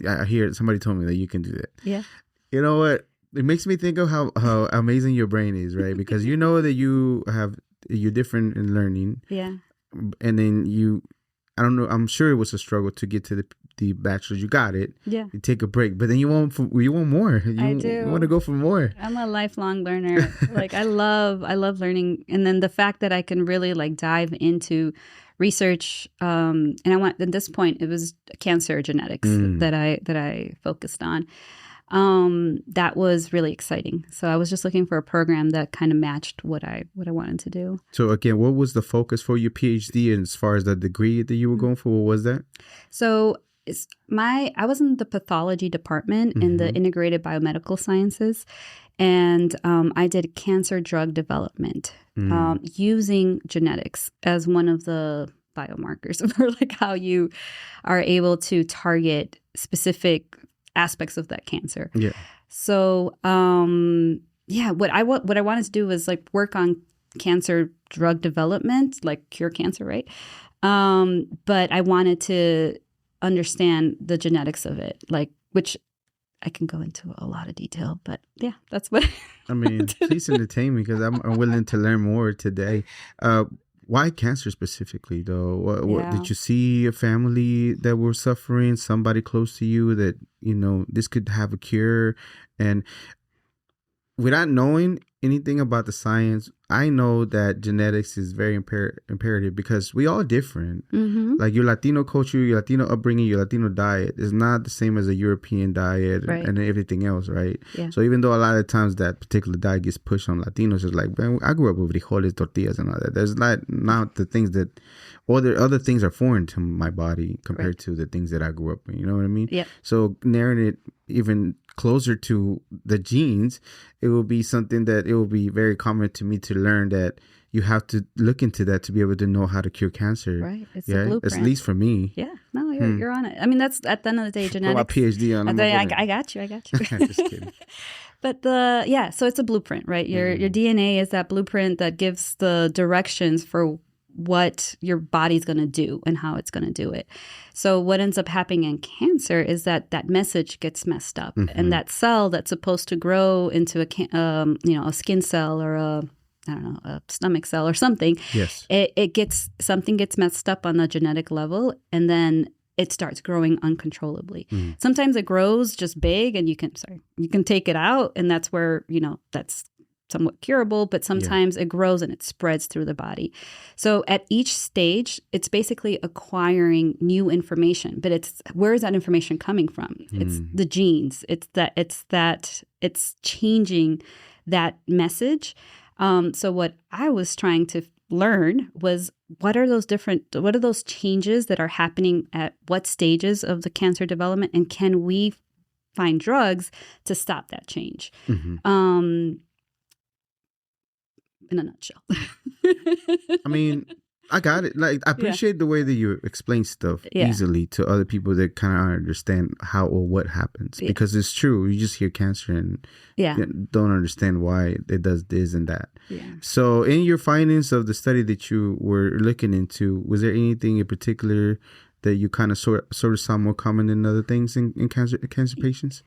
I hear somebody told me that you can do that. Yeah. You know what? It makes me think of how amazing your brain is, right? Because you know that you're different in learning. Yeah. And then I don't know, I'm sure it was a struggle to get to the bachelor's. You got it. Yeah. You take a break, but then you want more. I do. You want to go for more. I'm a lifelong learner. Like I love learning. And then the fact that I can really like dive into research. And at this point, it was cancer genetics that I focused on. That was really exciting. So I was just looking for a program that kind of matched what I wanted to do. So again, what was the focus for your PhD, and as far as the degree that you were going for, what was that? So I was in the pathology department in the integrated biomedical sciences, and I did cancer drug development using genetics as one of the biomarkers for like how you are able to target specific aspects of that cancer. Yeah. So, what I wanted to do was like work on cancer drug development, like cure cancer, right? But I wanted to understand the genetics of it, like, which I can go into a lot of detail, but yeah, that's what. I mean, please entertain me because I'm willing to learn more today. Why cancer specifically, though? What did you see a family that were suffering, somebody close to you that, this could have a cure? And without knowing anything about the science, I know that genetics is very imperative because we all different. Mm-hmm. Like your Latino culture, your Latino upbringing, your Latino diet is not the same as a European diet and everything else, right? Yeah. So even though a lot of times that particular diet gets pushed on Latinos, it's like, man, I grew up with frijoles, tortillas, and all that. There's not the things that, or the other things are foreign to my body compared to the things that I grew up in. You know what I mean? Yeah. So narrowing it even closer to the genes, it will be something that it will be very common to me to learn that you have to look into that to be able to know how to cure cancer. Right. It's a blueprint. At least for me. Yeah. No, you're on it. I mean, that's at the end of the day, genetics. Put my PhD on. I got you. Just kidding. But so it's a blueprint, right? Your DNA is that blueprint that gives the directions for what your body's going to do and how it's going to do it. So what ends up happening in cancer is that message gets messed up, and that cell that's supposed to grow into a skin cell or a stomach cell or something. Yes, something gets messed up on the genetic level, and then it starts growing uncontrollably. Sometimes it grows just big and you can take it out, and that's where, that's somewhat curable, but sometimes it grows and it spreads through the body. So at each stage, it's basically acquiring new information, but where is that information coming from? It's the genes. It's changing that message. So what I was trying to learn was what are those changes that are happening at what stages of the cancer development, and can we find drugs to stop that change? In a nutshell. I mean, I got it. Like, I appreciate the way that you explain stuff easily to other people that kind of understand how or what happens. Because it's true. You just hear cancer and don't understand why it does this and that. Yeah. So in your findings of the study that you were looking into, was there anything in particular that you kind of sort of saw more common than other things in cancer patients?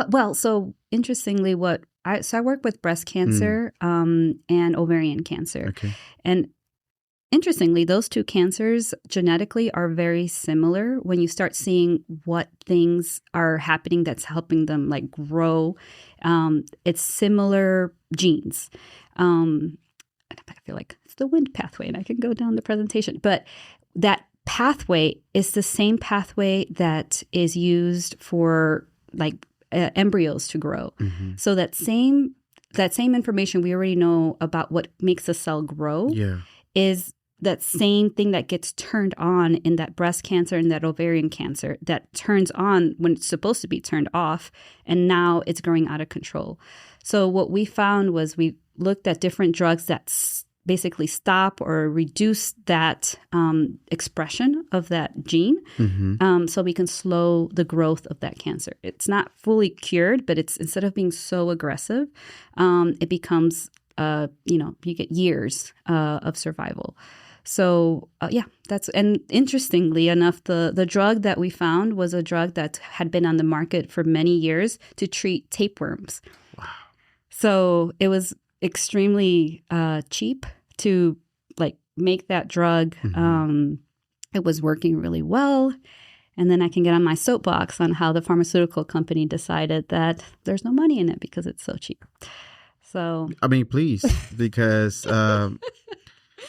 Well, so interestingly, I work with breast cancer and ovarian cancer. Okay. And interestingly, those two cancers genetically are very similar when you start seeing what things are happening that's helping them like grow. It's similar genes. I feel like it's the Wnt pathway, and I can go down the presentation. But that pathway is the same pathway that is used for like embryos to grow. So that same information we already know about what makes a cell grow is that same thing that gets turned on in that breast cancer and that ovarian cancer, that turns on when it's supposed to be turned off, and now it's growing out of control. So what we found was we looked at different drugs that basically stop or reduce that expression of that gene, so we can slow the growth of that cancer. It's not fully cured, but it's, instead of being so aggressive, it becomes, you get years of survival. So and interestingly enough, the drug that we found was a drug that had been on the market for many years to treat tapeworms. Wow! So it was extremely cheap to like make that drug. It was working really well. And then I can get on my soapbox on how the pharmaceutical company decided that there's no money in it because it's so cheap. So I mean, please, because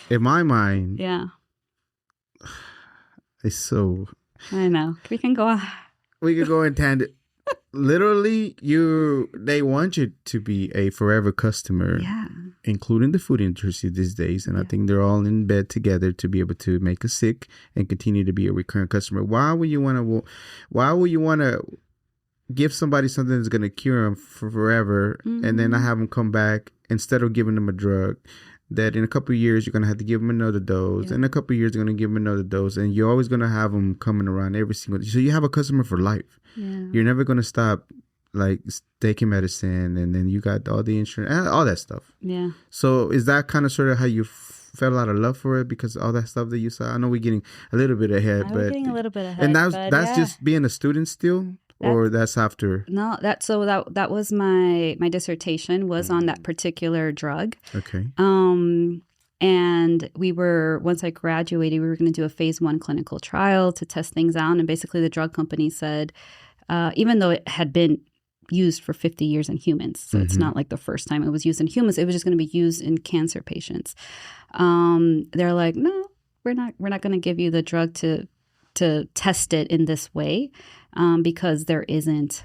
in my mind, it's so. I know we can go on. We could go in tangent. Literally, they want you to be a forever customer, including the food industry these days. And I think they're all in bed together to be able to make us sick and continue to be a recurrent customer. Why would you want to give somebody something that's going to cure them for forever, and then I have them come back instead of giving them a drug that in a couple of years you're going to have to give them another dose, and in a couple of years you're going to give them another dose, and you're always going to have them coming around every single. So you have a customer for life. You're never going to stop like taking medicine, and then you got all the insurance, all that stuff. So is that kind of sort of how you felt a lot of love for it, because all that stuff that you saw? I know we're getting a little bit ahead, we're getting a little bit ahead, and that's just being a student still. Or that's after? No, that was my dissertation was on that particular drug. Okay. And once I graduated, we were going to do a phase 1 clinical trial to test things out. And basically the drug company said, even though it had been used for 50 years in humans, so it's not like the first time it was used in humans, it was just going to be used in cancer patients. They're like, no, we're not going to give you the drug to test it in this way, because there isn't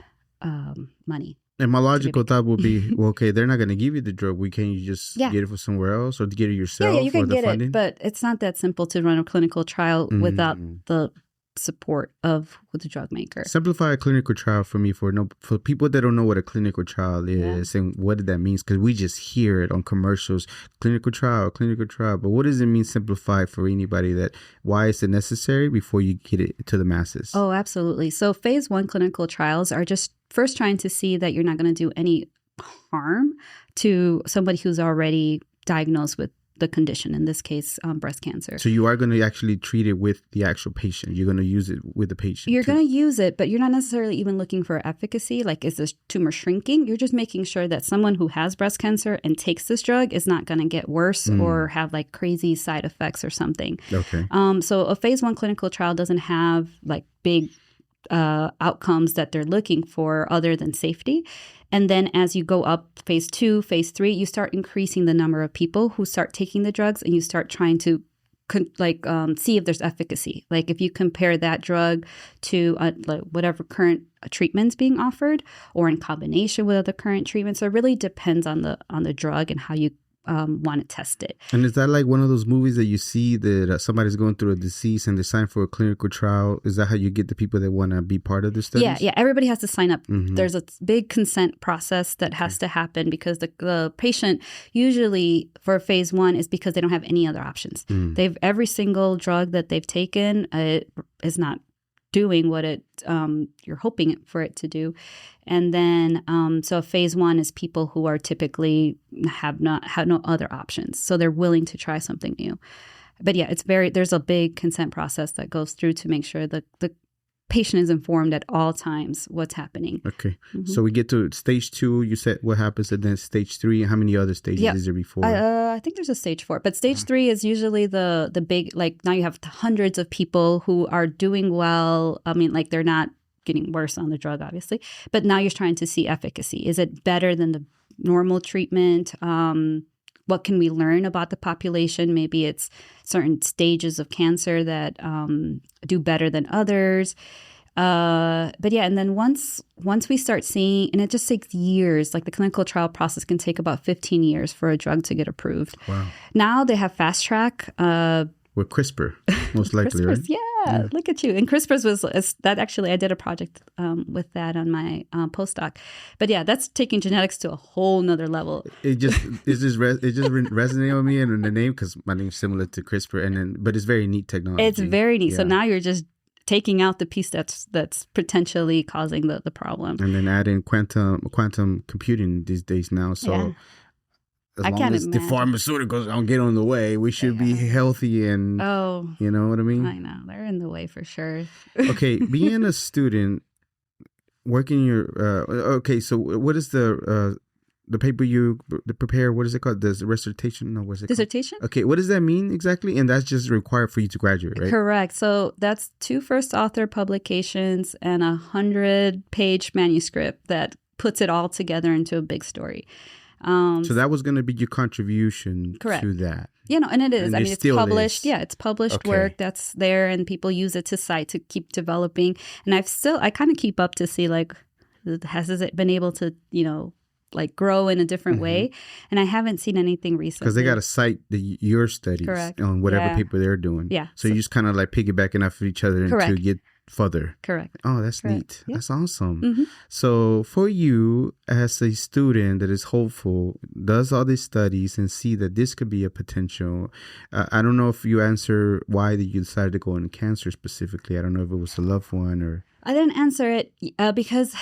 money. And my logical thought would be, well, okay, they're not going to give you the drug. Can't you just get it from somewhere else, or get it yourself? Yeah, you can get it, but it's not that simple to run a clinical trial without the support of the drug maker. Simplify a clinical trial for me for people that don't know what a clinical trial is and what that means, because we just hear it on commercials, clinical trial. But what does it mean simplified for anybody? Why is it necessary before you get it to the masses? Oh, absolutely. So phase 1 clinical trials are just first trying to see that you're not going to do any harm to somebody who's already diagnosed with the condition, in this case, breast cancer. So you are going to actually treat it with the actual patient. You're going to use it with the patient. You're going to use it, but you're not necessarily even looking for efficacy. Like, is this tumor shrinking? You're just making sure that someone who has breast cancer and takes this drug is not going to get worse or have like crazy side effects or something. Okay. So a phase 1 clinical trial doesn't have like big outcomes that they're looking for other than safety. And then as you go up phase 2, phase 3, you start increasing the number of people who start taking the drugs, and you start trying to see if there's efficacy. Like if you compare that drug to like whatever current treatments being offered, or in combination with other current treatments. So it really depends on the drug and how you want to test it. And is that like one of those movies that you see that somebody's going through a disease and they sign for a clinical trial? Is that how you get the people that want to be part of the study? Yeah. Everybody has to sign up. There's a big consent process that has to happen because the patient usually for phase 1 is because they don't have any other options. Every single drug that they've taken is not doing what you're hoping for it to do. And then so phase 1 is people who are typically have no other options, so they're willing to try something new. But yeah, there's a big consent process that goes through to make sure that the patient is informed at all times what's happening. Okay. So we get to stage 2. You said what happens, and then stage 3. How many other stages is there before? I think there's a stage 4, but stage 3 is usually the big, like now you have hundreds of people who are doing well. I mean, like they're not getting worse on the drug, obviously, but now you're trying to see efficacy. Is it better than the normal treatment? What can we learn about the population? Maybe it's certain stages of cancer that do better than others. But yeah, and then once we start seeing, and it just takes years, like the clinical trial process can take about 15 years for a drug to get approved. Wow. Now they have fast track. With CRISPR, most likely, right? Yeah, look at you. And CRISPR's was that actually, I did a project with that on my postdoc. But yeah, that's taking genetics to a whole nother level. It just resonated with me and the name, because my name's similar to CRISPR, but it's very neat technology. It's very neat. Yeah. So now you're just taking out the piece that's potentially causing the problem. And then adding quantum computing these days now. So. Yeah. As long as the pharmaceuticals don't get on the way, we should be healthy and, you know what I mean? I know. They're in the way for sure. Okay. Being a student, working so what is the paper you prepare? What is it called? The dissertation? No, what's it Dissertation? Called? Okay. What does that mean exactly? And that's just required for you to graduate, right? Correct. So that's 2 first author publications and a 100-page manuscript that puts it all together into a big story. So that was going to be your contribution to that. Yeah, no, and it is. And it's published. Yeah, it's published work that's there, and people use it to cite to keep developing. And I kind of keep up to see, like, has it been able to, like grow in a different way? And I haven't seen anything recently. Because they got to cite your studies on whatever paper they're doing. Yeah. So you just kind of like piggybacking off of each other to get further. Correct. Oh, that's neat. Yeah. That's awesome. So for you as a student that is hopeful, does all these studies and see that this could be a potential, I don't know if you answer why that you decided to go into cancer specifically. I don't know if it was a loved one or... I didn't answer it because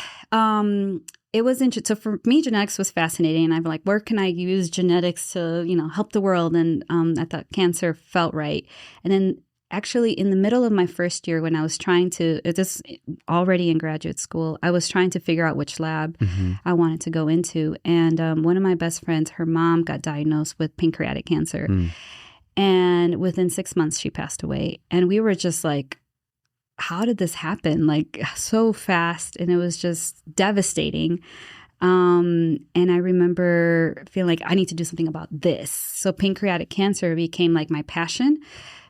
it was interesting. So for me, genetics was fascinating. And I'm like, where can I use genetics to, help the world? And I thought cancer felt right. And then actually, in the middle of my first year, when I was trying to, just already in graduate school, I was trying to figure out which lab I wanted to go into. And one of my best friends, her mom got diagnosed with pancreatic cancer. And within 6 months, she passed away. And we were just like, how did this happen? Like, so fast. And it was just devastating. And I remember feeling like I need to do something about this. So pancreatic cancer became like my passion.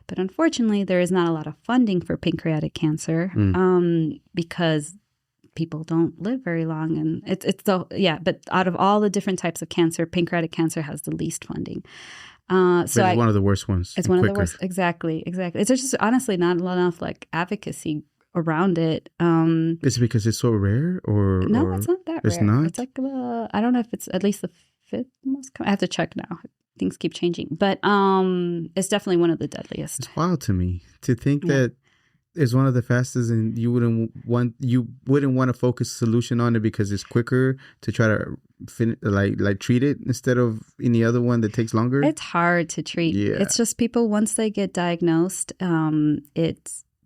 But unfortunately, there is not a lot of funding for pancreatic cancer because people don't live very long. And but out of all the different types of cancer, pancreatic cancer has the least funding. So it's one of the worst ones. It's one of the worst. Exactly. It's just honestly not enough like advocacy around it. Is it because it's so rare or? No, it's not that rare. It's not? It's like, I don't know if it's at least the 5th most common. I have to check now. Things keep changing, but it's definitely one of the deadliest. It's wild to me to think that is one of the fastest, and you wouldn't want to focus solution on it because it's quicker to try to treat it instead of any other one that takes longer? It's hard to treat. Yeah. It's just people, once they get diagnosed, not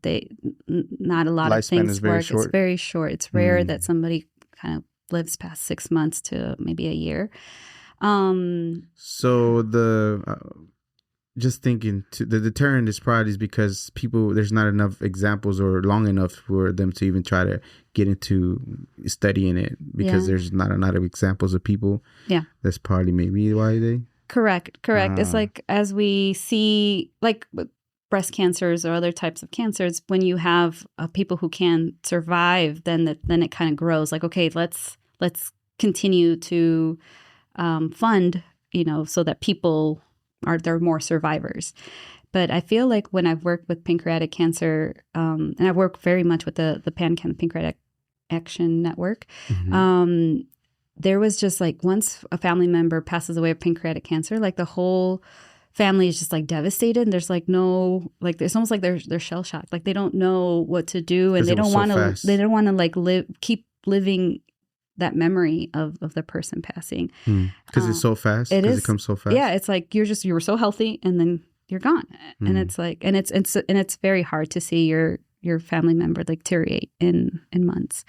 a lot of things work. It's very short. It's rare that somebody kind of lives past 6 months to maybe a year. Just thinking, the deterrent is probably because there's not enough examples or long enough for them to even try to get into studying it because there's not a lot of examples of people. Yeah. That's probably maybe why they... Correct. It's like, as we see, like with breast cancers or other types of cancers, when you have people who can survive, then it kind of grows. Like, okay, let's continue to fund, so that there are more survivors. But I feel like when I've worked with pancreatic cancer, and I work very much with the Pancreatic Action Network, there was just like, once a family member passes away of pancreatic cancer, like the whole family is just like devastated. And there's like no, like it's almost like they're shell shocked. Like they don't know what to do, and they don't want to like keep living that memory of the person passing. Because it's so fast. Because it comes so fast. Yeah, it's like you were so healthy and then you're gone. And it's like, and it's very hard to see your family member like deteriorate in months.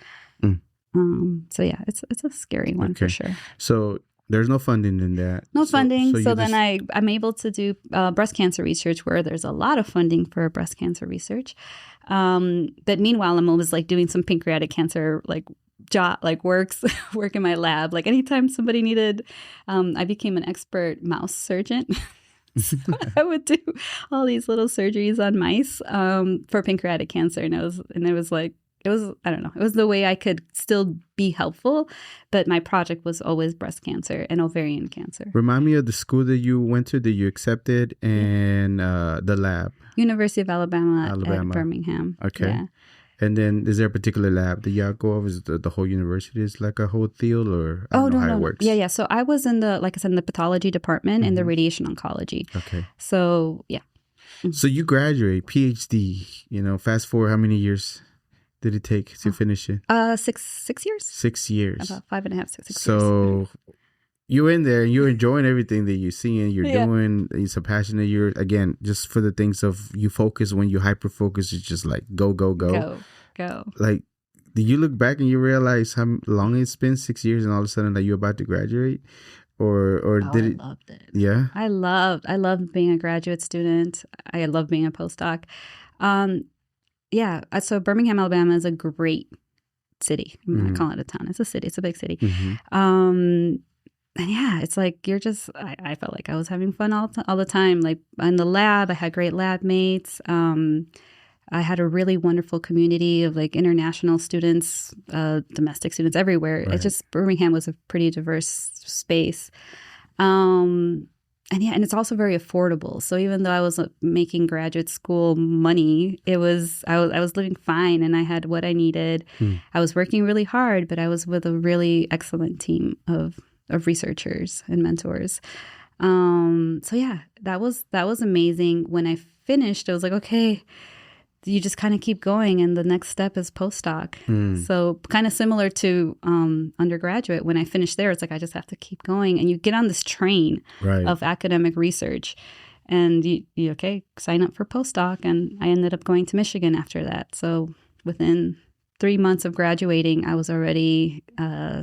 So yeah, it's a scary one for sure. So there's no funding in that. No funding. So then I'm able to do breast cancer research, where there's a lot of funding for breast cancer research. But meanwhile, I'm always like doing some pancreatic cancer work in my lab. Like anytime somebody needed, I became an expert mouse surgeon. So I would do all these little surgeries on mice for pancreatic cancer, and it was I don't know, it was the way I could still be helpful, but my project was always breast cancer and ovarian cancer. Remind me of the school that you went to, that you accepted, and the lab. University of Alabama. At Birmingham. Okay. Yeah. And then is there a particular lab that y'all go over? Is the whole university is like a whole field, or I don't know how it works? Yeah. So I was in the pathology department and the radiation oncology. Okay. So yeah. So you graduate, PhD, fast forward, how many years did it take to finish it? 6 years. 6 years. About 5.5, 6 years. So you're in there and you're enjoing everything that you're seeing, you're doing, you're so passionate. You're, again, just for the things of you focus, when you hyper focus, it's just like go. Like, do you look back and you realize how long it's been, 6 years, and all of a sudden that you're about to graduate? Or did it? I loved it. Yeah. I loved being a graduate student. I love being a postdoc. Yeah. So Birmingham, Alabama is a great city. I'm not calling it a town. It's a city. It's a big city. And yeah, it's like I felt like I was having fun all the time. Like in the lab, I had great lab mates. I had a really wonderful community of like international students, domestic students everywhere. Right. Birmingham was a pretty diverse space. And it's also very affordable. So even though I was making graduate school money, I was living fine, and I had what I needed. I was working really hard, but I was with a really excellent team of researchers and mentors. So yeah, that was amazing. When I finished, I was like, okay, you just kind of keep going, and the next step is postdoc. So kind of similar to undergraduate. When I finished there, it's like I just have to keep going, and you get on this train of academic research, and you sign up for postdoc. And I ended up going to Michigan after that. So within 3 months of graduating, I was already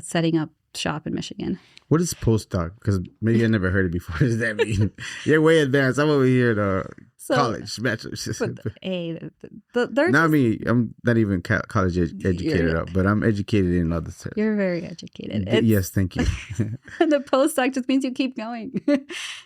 setting up shop in Michigan. What is postdoc? Because maybe I never heard it before. What does that mean? You're way advanced. I'm over here at college, bachelor's. Not me. I'm not even college educated up, but I'm educated in other stuff. You're very educated. Yes, thank you. The postdoc just means you keep going.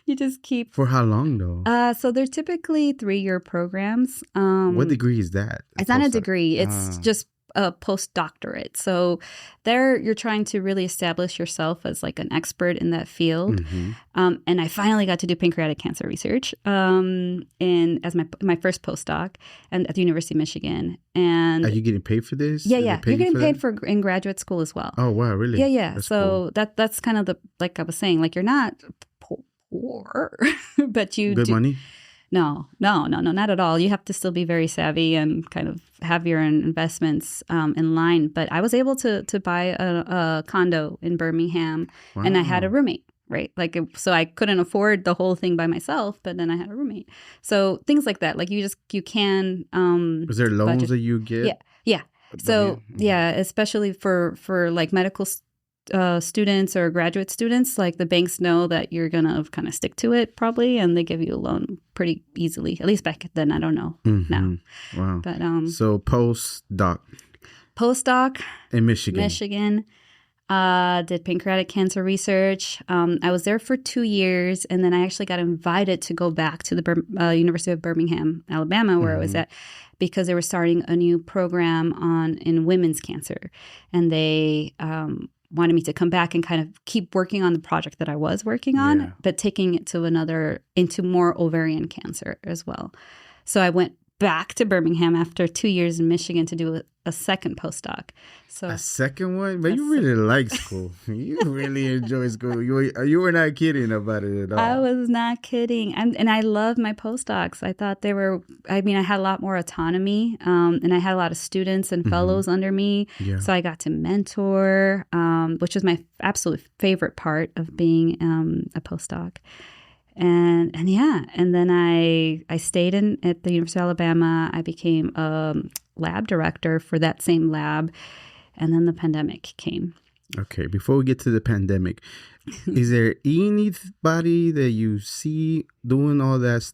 You just keep. For how long though? So they're typically 3-year programs. What degree is that? It's not a degree. It's just a postdoctorate. So there you're trying to really establish yourself as like an expert in that field. And I finally got to do pancreatic cancer research as my first postdoc and at the University of Michigan. And are you getting paid for this? Yeah. You're getting paid for in graduate school as well. Oh wow, really? Yeah. That's so cool. That's kind of like I was saying, like you're not poor, but you good money. not at all. You have to still be very savvy and kind of have your investments in line. But I was able to buy a condo in Birmingham, and I had a roommate. Right. So I couldn't afford the whole thing by myself, but then I had a roommate. So things like that, like you can. Was there loans budget. That you get? Yeah. So yeah, especially for like medical students or graduate students, like the banks know that you're going to kind of stick to it probably, and they give you a loan pretty easily. At least back then, I don't know now. Wow. But so postdoc in Michigan. Did pancreatic cancer research. I was there for 2 years, and then I actually got invited to go back to the University of Birmingham, Alabama, where I was at, because they were starting a new program in women's cancer, and they wanted me to come back and kind of keep working on the project that I was working on, but taking it into more ovarian cancer as well. So I went back to Birmingham after 2 years in Michigan to do a second postdoc. So a second one? But you really like school. You really enjoy school. You were not kidding about it at all. I was not kidding. And I love my postdocs. I thought I had a lot more autonomy, and I had a lot of students and fellows under me. Yeah. So I got to mentor, which was my absolute favorite part of being a postdoc. And then I stayed at the University of Alabama. I became a lab director for that same lab, and then the pandemic came. Okay, before we get to the pandemic, is there anybody that you see doing all that,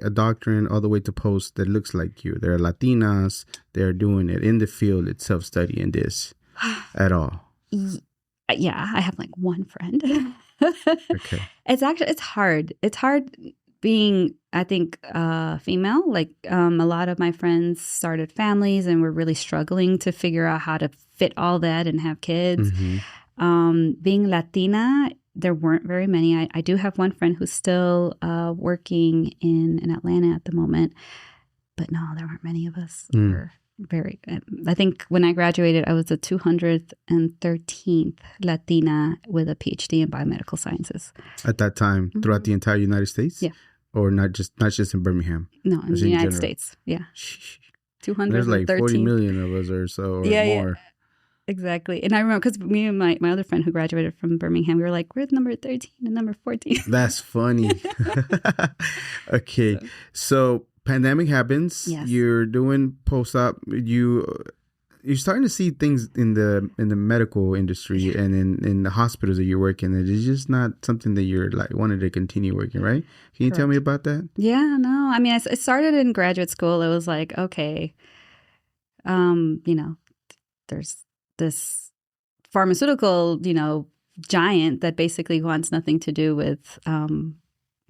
a doctorate all the way to post, that looks like you? There are Latinas, they're doing it in the field itself, studying this at all? Yeah, I have like one friend. Okay. It's hard. It's hard being, I think, female. Like a lot of my friends started families and were really struggling to figure out how to fit all that and have kids. Being Latina, there weren't very many. I do have one friend who's still working in Atlanta at the moment, but no, there weren't many of us. I think when I graduated, I was the 213th Latina with a PhD in biomedical sciences. At that time, throughout the entire United States? Yeah. Or not just in Birmingham? No, in the United States. Yeah. 213. There's like 40 million of us or so, or more. Yeah. Exactly. And I remember, because me and my other friend who graduated from Birmingham, we were like, we're number 13 and number 14. That's funny. Okay. So pandemic happens. Yes. You're doing post-op. You're starting to see things in the medical industry and in the hospitals that you work in. It's just not something that you're like wanted to continue working, right? Can you tell me about that? Yeah, no. I mean, I started in graduate school. It was like, okay, there's this pharmaceutical, giant that basically wants nothing to do with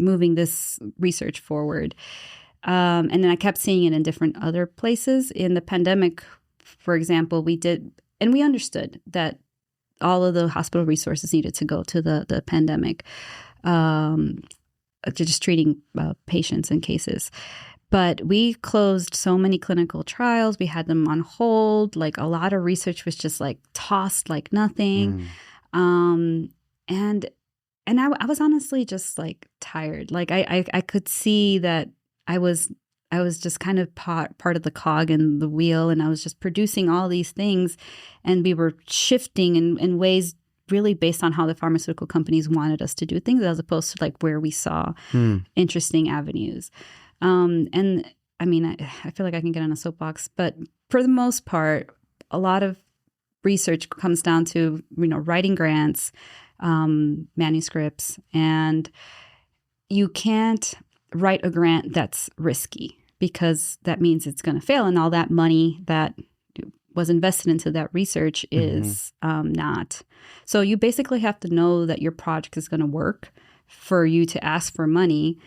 moving this research forward. And then I kept seeing it in different other places. In the pandemic, for example, we understood that all of the hospital resources needed to go to the pandemic, just treating patients and cases. But we closed so many clinical trials. We had them on hold. Like a lot of research was just like tossed like nothing. And I was honestly just like tired. Like I could see that I was just kind of part of the cog in the wheel, and I was just producing all these things, and we were shifting in ways really based on how the pharmaceutical companies wanted us to do things, as opposed to like where we saw interesting avenues. And I mean, I feel like I can get on a soapbox, but for the most part, a lot of research comes down to, writing grants, manuscripts, and you can't write a grant that's risky, because that means it's going to fail, and all that money that was invested into that research is not. So you basically have to know that your project is going to work for you to ask for money.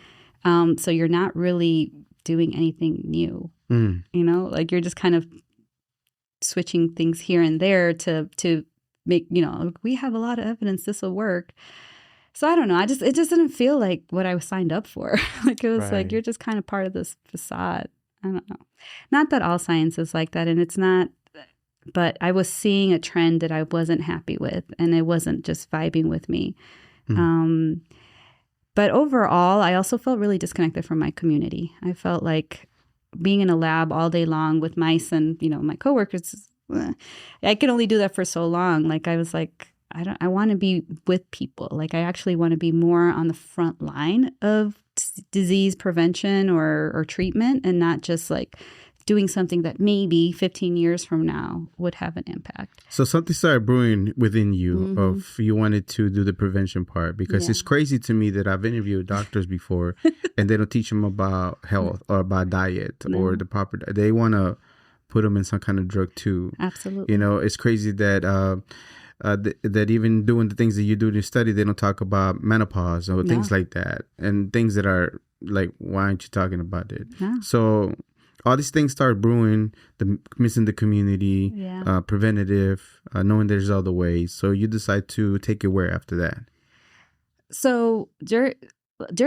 So you're not really doing anything new, like you're just kind of switching things here and there to make, we have a lot of evidence this will work. So I don't know. It just didn't feel like what I was signed up for. Like it was like, you're just kind of part of this facade. I don't know. Not that all science is like that, and it's not, but I was seeing a trend that I wasn't happy with, and it wasn't just vibing with me. But overall, I also felt really disconnected from my community. I felt like being in a lab all day long with mice and, my coworkers, I could only do that for so long. Like I was like, I want to be with people. Like I actually want to be more on the front line of disease prevention or treatment, and not just like doing something that maybe 15 years from now would have an impact. So something started brewing within you of you wanted to do the prevention part, because it's crazy to me that I've interviewed doctors before and they don't teach them about health or about diet or the proper, they want to put them in some kind of drug too. Absolutely. It's crazy that that even doing the things that you do in your study, they don't talk about menopause or things like that, and things that are like, why aren't you talking about it? No. So all these things start brewing, missing the community, preventative, knowing there's other ways. So you decide to take it where after that? So during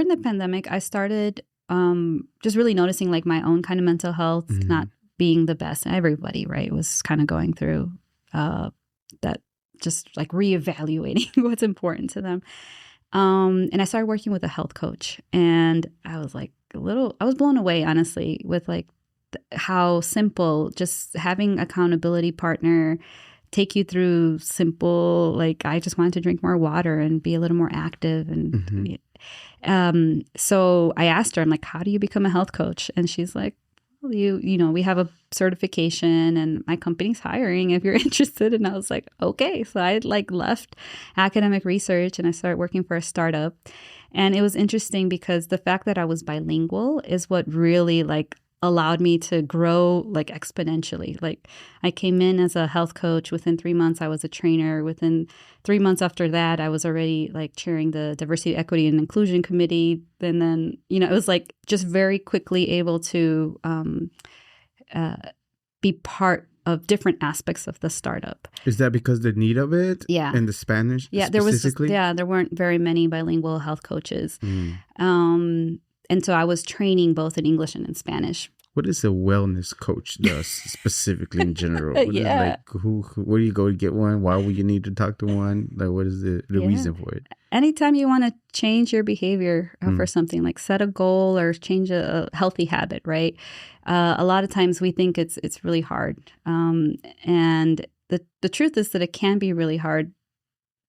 the pandemic, I started just really noticing like my own kind of mental health not being the best. Everybody, right, was kind of going through that, just like reevaluating what's important to them. And I started working with a health coach, and I was like I was blown away, honestly, with like how simple just having accountability partner take you through simple, like I just wanted to drink more water and be a little more active. And so I asked her, I'm like, how do you become a health coach? And she's like, well, we have a certification and my company's hiring if you're interested. And I was like, okay. So I left academic research and I started working for a startup. And it was interesting because the fact that I was bilingual is what really allowed me to grow exponentially. Like I came in as a health coach. Within 3 months, I was a trainer. Within 3 months after that, I was already chairing the diversity, equity, and inclusion committee. And then, it was just very quickly able to be part of different aspects of the startup. Is that because the need of it? Yeah. And the Spanish specifically? There weren't very many bilingual health coaches. And so I was training both in English and in Spanish. What is a wellness coach does specifically in general? What is, where do you go to get one? Why would you need to talk to one? What is the reason for it? Anytime you want to change your behavior for something, like set a goal or change a healthy habit, right? A lot of times we think it's really hard. And the truth is that it can be really hard.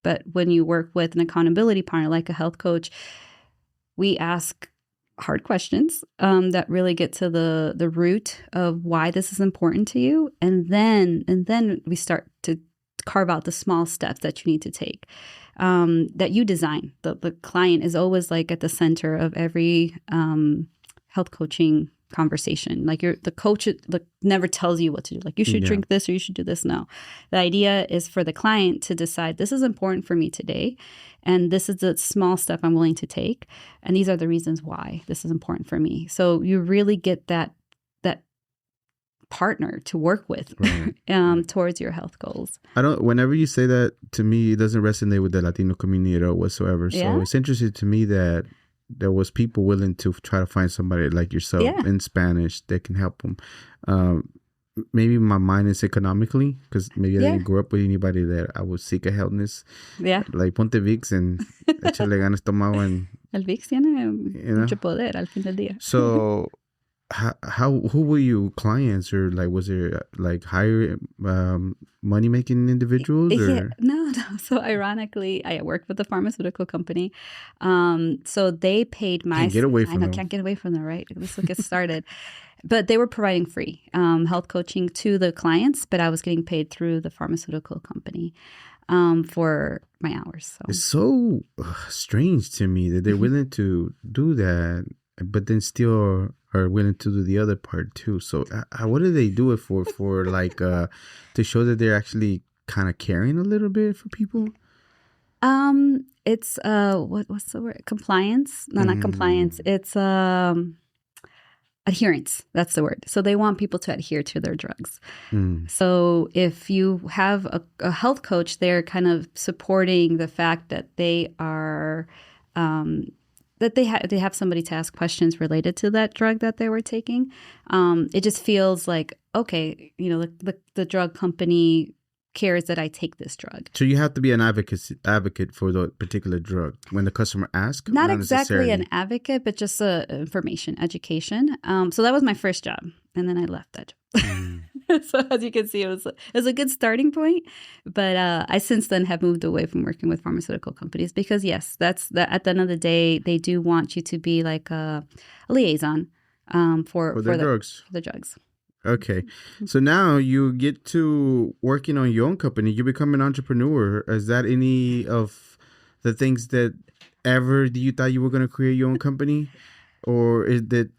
But when you work with an accountability partner like a health coach, we ask hard questions that really get to the root of why this is important to you, and then we start to carve out the small steps that you need to take, that you design. The client is always at the center of every health coaching conversation. The coach never tells you what to do. You should drink this or you should do this. No, the idea is for the client to decide, this is important for me today, and this is the small step I'm willing to take, and these are the reasons why this is important for me. So you really get that partner to work with towards your health goals. Whenever you say that, to me, it doesn't resonate with the Latino community at all whatsoever. So it's interesting to me that there was people willing to try to find somebody like yourself in Spanish that can help them. Maybe my mind is economically, because maybe I didn't grow up with anybody that I would seek a healthness. Yeah. Like ponte Vicks and échale ganas estómago. And el Vicks tiene mucho poder al fin del día. So who were you clients, or was there higher money making individuals? Or? No. So ironically, I worked with a pharmaceutical company. So they paid my. Can't get away from them. Can't get away from them, right? This will get started. But they were providing free health coaching to the clients, but I was getting paid through the pharmaceutical company for my hours. So. It's so strange to me that they're willing to do that, but then still are willing to do the other part too. So what do they do it for to show that they're actually kind of caring a little bit for people? It's what's the word? Compliance? No, not compliance. It's adherence. That's the word. So they want people to adhere to their drugs. So if you have a health coach, they're kind of supporting the fact that they are that they have somebody to ask questions related to that drug that they were taking. It just feels like, okay, the drug company cares that I take this drug. So you have to be an advocate for the particular drug when the customer asks? Not exactly an advocate, but just information, education. So that was my first job. And then I left that job. So as you can see, it was a good starting point. But I since then have moved away from working with pharmaceutical companies because, yes, at the end of the day, they do want you to be like a liaison for the drugs. Okay. So now you get to working on your own company. You become an entrepreneur. Is that any of the things that ever you thought you were going to create your own company? Or is that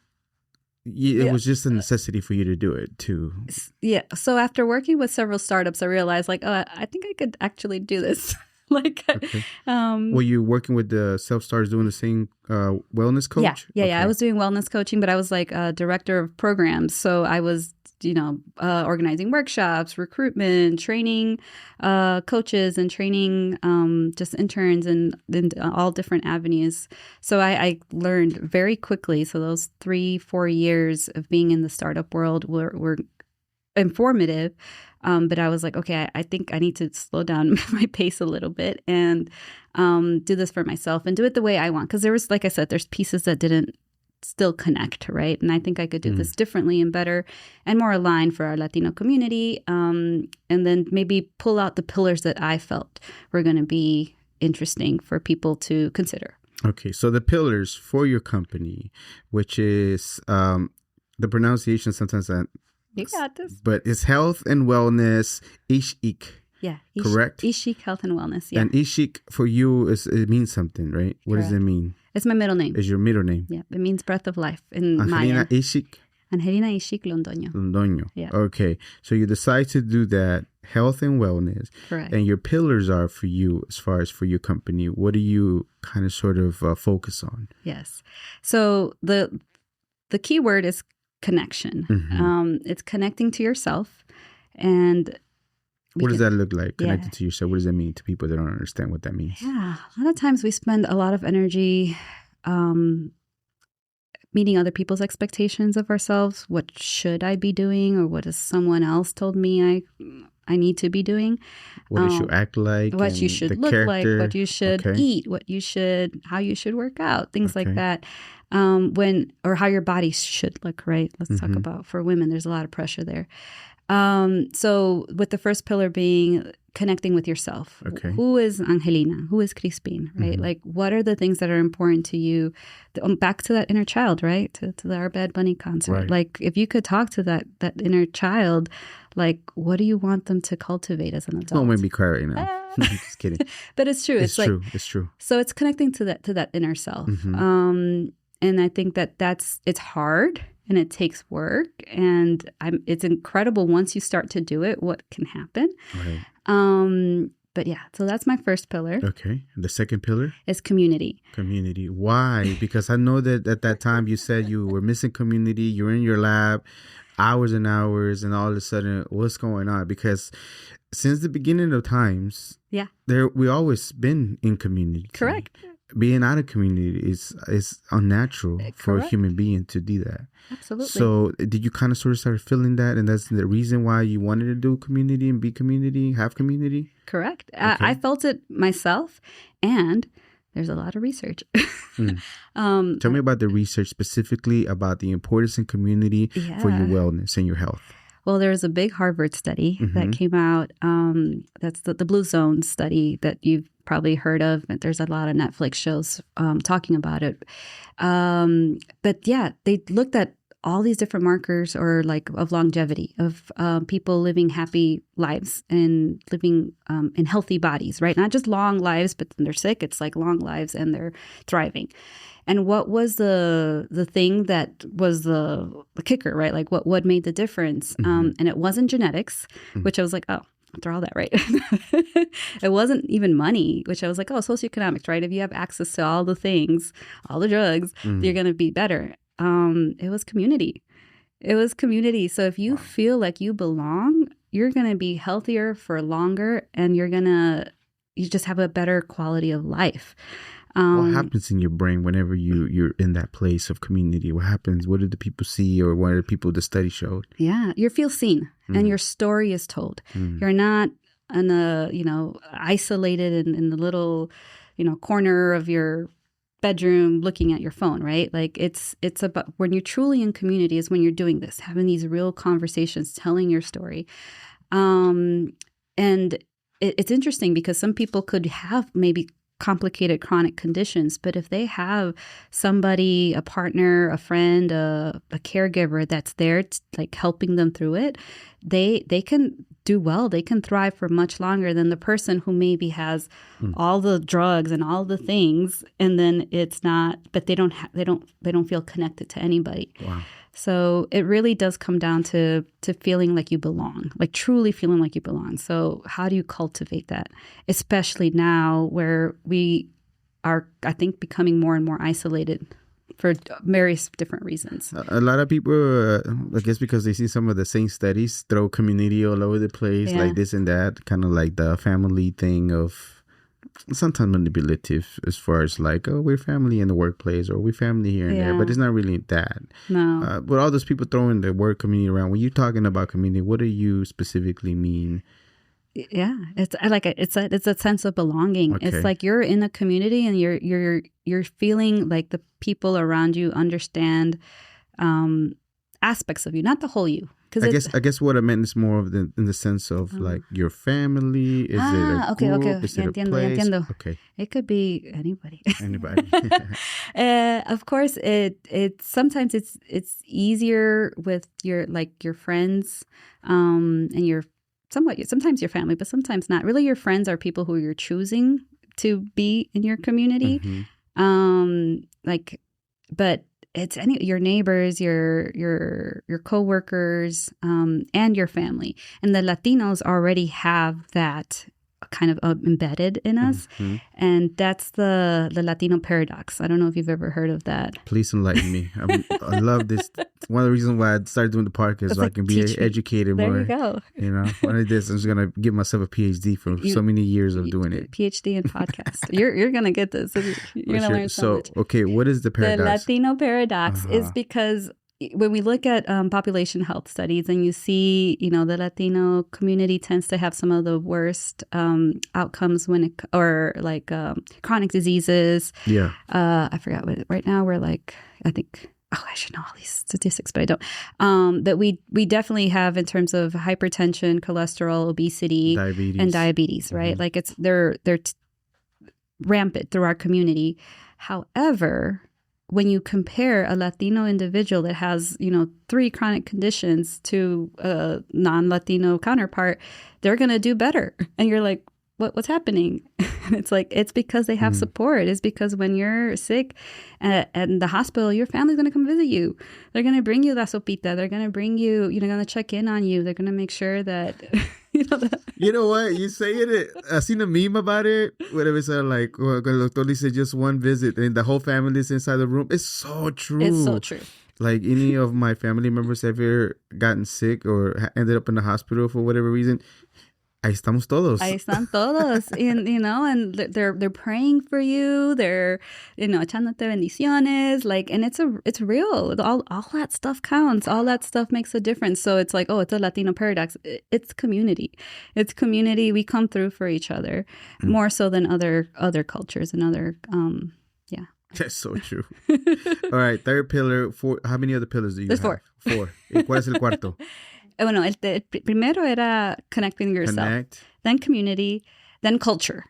it was just a necessity for you to do it too? Yeah. So after working with several startups, I realized I think I could actually do this. Okay. Were you working with the self-starters doing the same wellness coach? Yeah. I was doing wellness coaching, but I was like a director of programs. So I was, organizing workshops, recruitment, training coaches and training just interns and all different avenues. So I learned very quickly. So those 3-4 years of being in the startup world were informative. But I was like, okay, I think I need to slow down my pace a little bit and do this for myself and do it the way I want. Because there was, like I said, there's pieces that didn't still connect, right? And I think I could do this differently and better and more aligned for our Latino community. And then maybe pull out the pillars that I felt were going to be interesting for people to consider. Okay, so the pillars for your company, which is the pronunciation sometimes you got this. But it's health and wellness, Ix-Ik. Yeah. Correct? Ix-Ik, health and wellness. Yeah. And Ix-Ik for you, it means something, right? What does it mean? It's my middle name. It's your middle name. Yeah. It means breath of life in Angelina Maya. Ix-Ik? Angelina Ix-Ik Londoño. Londoño. Yeah. Okay. So you decide to do that, health and wellness. Correct. And your pillars are for you, as far as for your company. What do you kind of sort of focus on? Yes. So the key word is connection. It's connecting to yourself. And what does that look like? Connected to yourself. What does that mean to people that don't understand what that means? Yeah. A lot of times we spend a lot of energy meeting other people's expectations of ourselves. What should I be doing? Or what has someone else told me I need to be doing? What you should act like. What you should look like. What you should eat. How you should work out. Things like that. Or how your body should look, right? Let's talk about for women. There's a lot of pressure there. So with the first pillar being connecting with yourself. Okay. Who is Angelina? Who is Crispin, right? Like, what are the things that are important to you? Back to that inner child, right? To our Bad Bunny concert. Right. Like, if you could talk to that inner child, like, what do you want them to cultivate as an adult? Don't make me cry right now. Just kidding. But it's true. It's true. It's true. So it's connecting to that inner self. And I think it's hard. And it takes work, and it's incredible once you start to do it, what can happen. Right. But yeah, so that's my first pillar. Okay. And the second pillar? Is community. Community. Why? Because I know that at that time you said you were missing community. You're in your lab hours and hours, and all of a sudden, what's going on? Because since the beginning of times, we always been in community. Correct. Being out of community is unnatural for a human being to do that. Absolutely. So did you kind of sort of start feeling that? And that's the reason why you wanted to do community and be community, have community? Correct. Okay. I felt it myself, and there's a lot of research. Tell me about the research specifically about the importance in community for your wellness and your health. Well, there's a big Harvard study that came out. That's the Blue Zone study that you've probably heard of. There's a lot of Netflix shows talking about it. But yeah, they looked at all these different markers of longevity, of people living happy lives and living in healthy bodies, right? Not just long lives, but when they're sick, it's like long lives and they're thriving. And what was the thing that was the kicker, right? Like what made the difference? And it wasn't genetics, which I was like, oh, after all that, right? It wasn't even money, which I was like, oh, socioeconomics, right? If you have access to all the things, all the drugs, you're going to be better. It was community. It was community. So if you feel like you belong, you're going to be healthier for longer, and you just have a better quality of life. What happens in your brain whenever you're in that place of community? What happens? What did the people see, or what did the study showed? Yeah, you feel seen and your story is told. You're not isolated in the little, corner of your bedroom looking at your phone, right? Like it's about when you're truly in community is when you're doing this, having these real conversations, telling your story. And it's interesting because some people could have maybe complicated chronic conditions, but if they have somebody, a partner, a friend, a caregiver that's there like helping them through it, they can do well. They can thrive for much longer than the person who maybe has all the drugs and all the things, and then it's not. But they don't feel connected to anybody. Wow. So it really does come down to feeling like you belong, like truly feeling like you belong. So how do you cultivate that, especially now where we are, I think, becoming more and more isolated for various different reasons. A lot of people, I guess because they see some of the same studies, throw community all over the place, like this and that, kind of like the family thing of sometimes manipulative as far as like, oh, we're family in the workplace or we're family here and there, but it's not really that. No. But all those people throwing the word community around, when you're talking about community, what do you specifically mean? Yeah, it's a sense of belonging. Okay. It's like you're in a community and you're feeling like the people around you understand aspects of you, not the whole you. I guess what I meant is more of in the sense of like your family. Is it a group? Is it a place? Entiendo. Okay. It could be anybody. Anybody. Of course, it sometimes it's easier with your friends and your sometimes your family, but sometimes not. Really, your friends are people who you're choosing to be in your community. Mm-hmm. But it's your neighbors, your coworkers, and your family. And the Latinos already have that kind of embedded in us. Mm-hmm. And that's the Latino paradox. I don't know if you've ever heard of that. Please enlighten me. I love this. One of the reasons why I started doing the podcast is so I can be educated more. There you go. One of this, I'm just going to give myself a PhD from so many years of doing it. PhD in podcast. You're going to get this. You're going to learn so much. Okay, what is the paradox? The Latino paradox is because when we look at population health studies and you see, the Latino community tends to have some of the worst outcomes chronic diseases. Yeah. I forgot what right now we're like, I think, I should know all these statistics, but I don't. That we definitely have in terms of hypertension, cholesterol, obesity, diabetes, right? Mm-hmm. Like they're rampant through our community. However, when you compare a Latino individual that has, 3 chronic conditions to a non-Latino counterpart, they're going to do better. And you're like, what's happening? And it's like, it's because they have support. It's because when you're sick at the hospital, your family's going to come visit you. They're going to bring you la sopita. They're going to bring you, going to check in on you. They're going to make sure that, You know what? You saying it. I seen a meme about it. Whatever it said, like, el doctor dice just one visit and the whole family is inside the room. It's so true. It's so true. Like any of my family members ever gotten sick or ended up in the hospital for whatever reason, ahí estamos todos. Ahí están todos. And, and they're praying for you. They're, echándote bendiciones. Like, and it's real. All that stuff counts. All that stuff makes a difference. So it's like, it's a Latino paradox. It's community. It's community. We come through for each other more so than other cultures and other, yeah. That's so true. All right. Third pillar. 4. How many other pillars do you have? There's 4. 4. ¿Cuál es el cuarto? Bueno, el primero era connecting yourself, then community, then culture.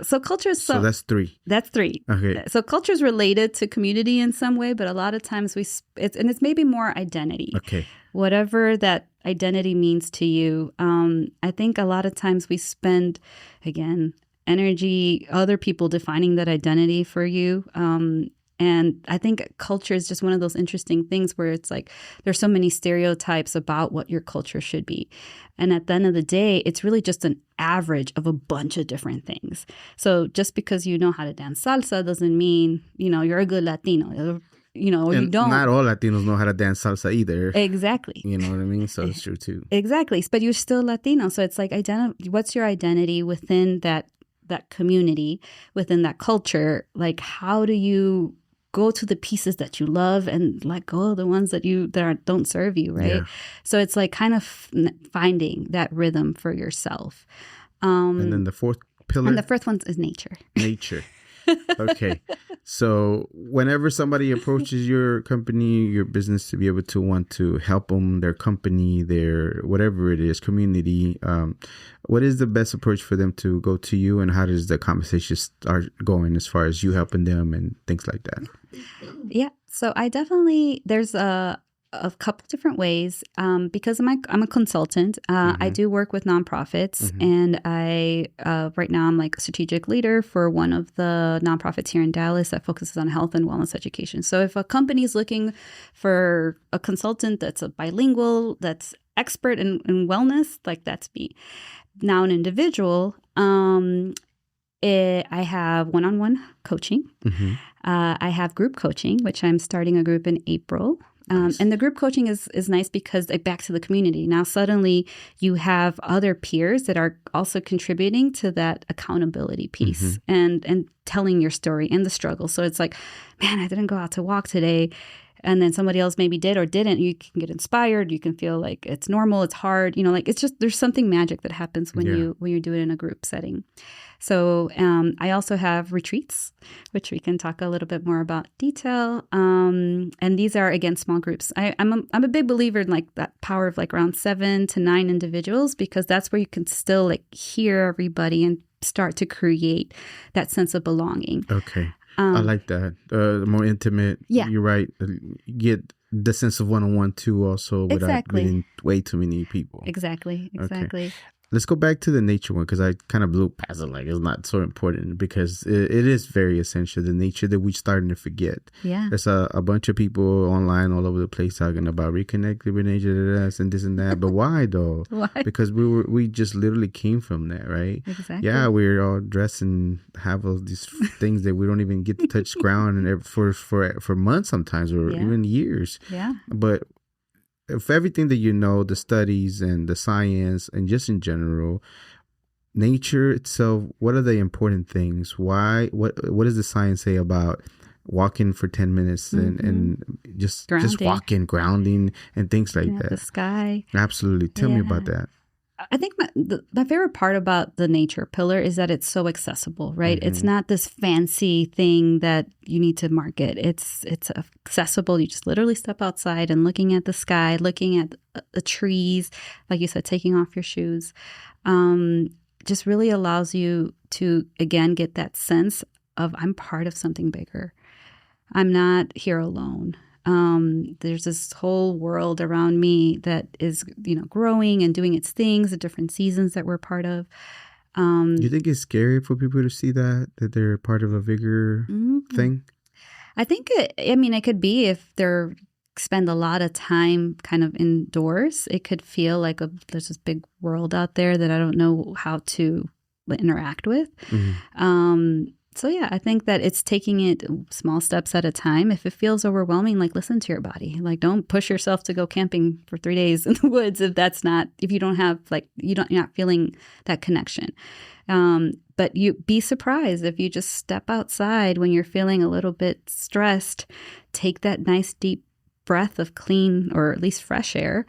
So culture is so that's 3. That's 3. Okay. So culture is related to community in some way, but a lot of times it's maybe more identity. Okay. Whatever that identity means to you. I think a lot of times we spend, again, energy, other people defining that identity for you. And I think culture is just one of those interesting things where it's like there's so many stereotypes about what your culture should be. And at the end of the day, it's really just an average of a bunch of different things. So just because you know how to dance salsa doesn't mean, you're a good Latino. Or you don't. Not all Latinos know how to dance salsa either. Exactly. You know what I mean? So it's true too. Exactly. But you're still Latino. So it's like, what's your identity within that community, within that culture? Like, how do you go to the pieces that you love and let go of the ones that don't serve you, right? Yeah. So it's like kind of finding that rhythm for yourself. And then the fourth pillar? And the first one is nature. Nature. Okay. So whenever somebody approaches your company, your business, to be able to want to help them, their company, their whatever it is, community, what is the best approach for them to go to you, and how does the conversation start going as far as you helping them and things like that? Yeah. So I definitely, there's a couple different ways because I'm a consultant. I do work with nonprofits, and I right now I'm like a strategic leader for one of the nonprofits here in Dallas that focuses on health and wellness education. So if a company is looking for a consultant that's a bilingual, that's expert in wellness, like that's me. Now an individual, I have one-on-one coaching. I have group coaching, which I'm starting a group in April. Nice. And the group coaching is nice because, like, back to the community. Now, suddenly you have other peers that are also contributing to that accountability piece and telling your story and the struggle. So it's like, man, I didn't go out to walk today. And then somebody else maybe did or didn't. You can get inspired. You can feel like it's normal. It's hard. You know, like it's just, there's something magic that happens when you do it in a group setting. So I also have retreats, which we can talk a little bit more about detail. And these are, again, small groups. I'm a big believer in like that power of like around 7 to 9 individuals, because that's where you can still like hear everybody and start to create that sense of belonging. Okay. I like that. More intimate. Yeah. You're right. You get the sense of one-on-one too also without being way too many people. Exactly. Okay. Let's go back to the nature one, because I kind of blew past it like it's not so important, because it is very essential, the nature that we're starting to forget. Yeah. There's a bunch of people online all over the place talking about reconnecting with nature and this and that. But why though? Why? Because we just literally came from that, right? Exactly. Yeah, we're all dressed and have all these things that we don't even get to touch ground and for months sometimes, or even years. Yeah. But if everything that you know, the studies and the science and just in general, nature itself, what are the important things? Why? What does the science say about walking for 10 minutes and just walking, grounding, and things like that? The sky. Absolutely. Tell me about that. I think my favorite part about the nature pillar is that it's so accessible, right? It's not this fancy thing that you need to market. It's accessible. You just literally step outside and looking at the sky, looking at the trees, like you said, taking off your shoes, just really allows you to, again, get that sense of I'm part of something bigger. I'm not here alone. There's this whole world around me that is, growing and doing its things, the different seasons that we're part of. You think it's scary for people to see that they're part of a bigger thing? I think it could be if they're spend a lot of time kind of indoors. It could feel like there's this big world out there that I don't know how to interact with. So yeah, I think that it's taking it small steps at a time. If it feels overwhelming, like listen to your body. Like don't push yourself to go camping for 3 days in the woods if you don't have you're not feeling that connection. But you be surprised if you just step outside when you're feeling a little bit stressed, take that nice deep breath of clean or at least fresh air.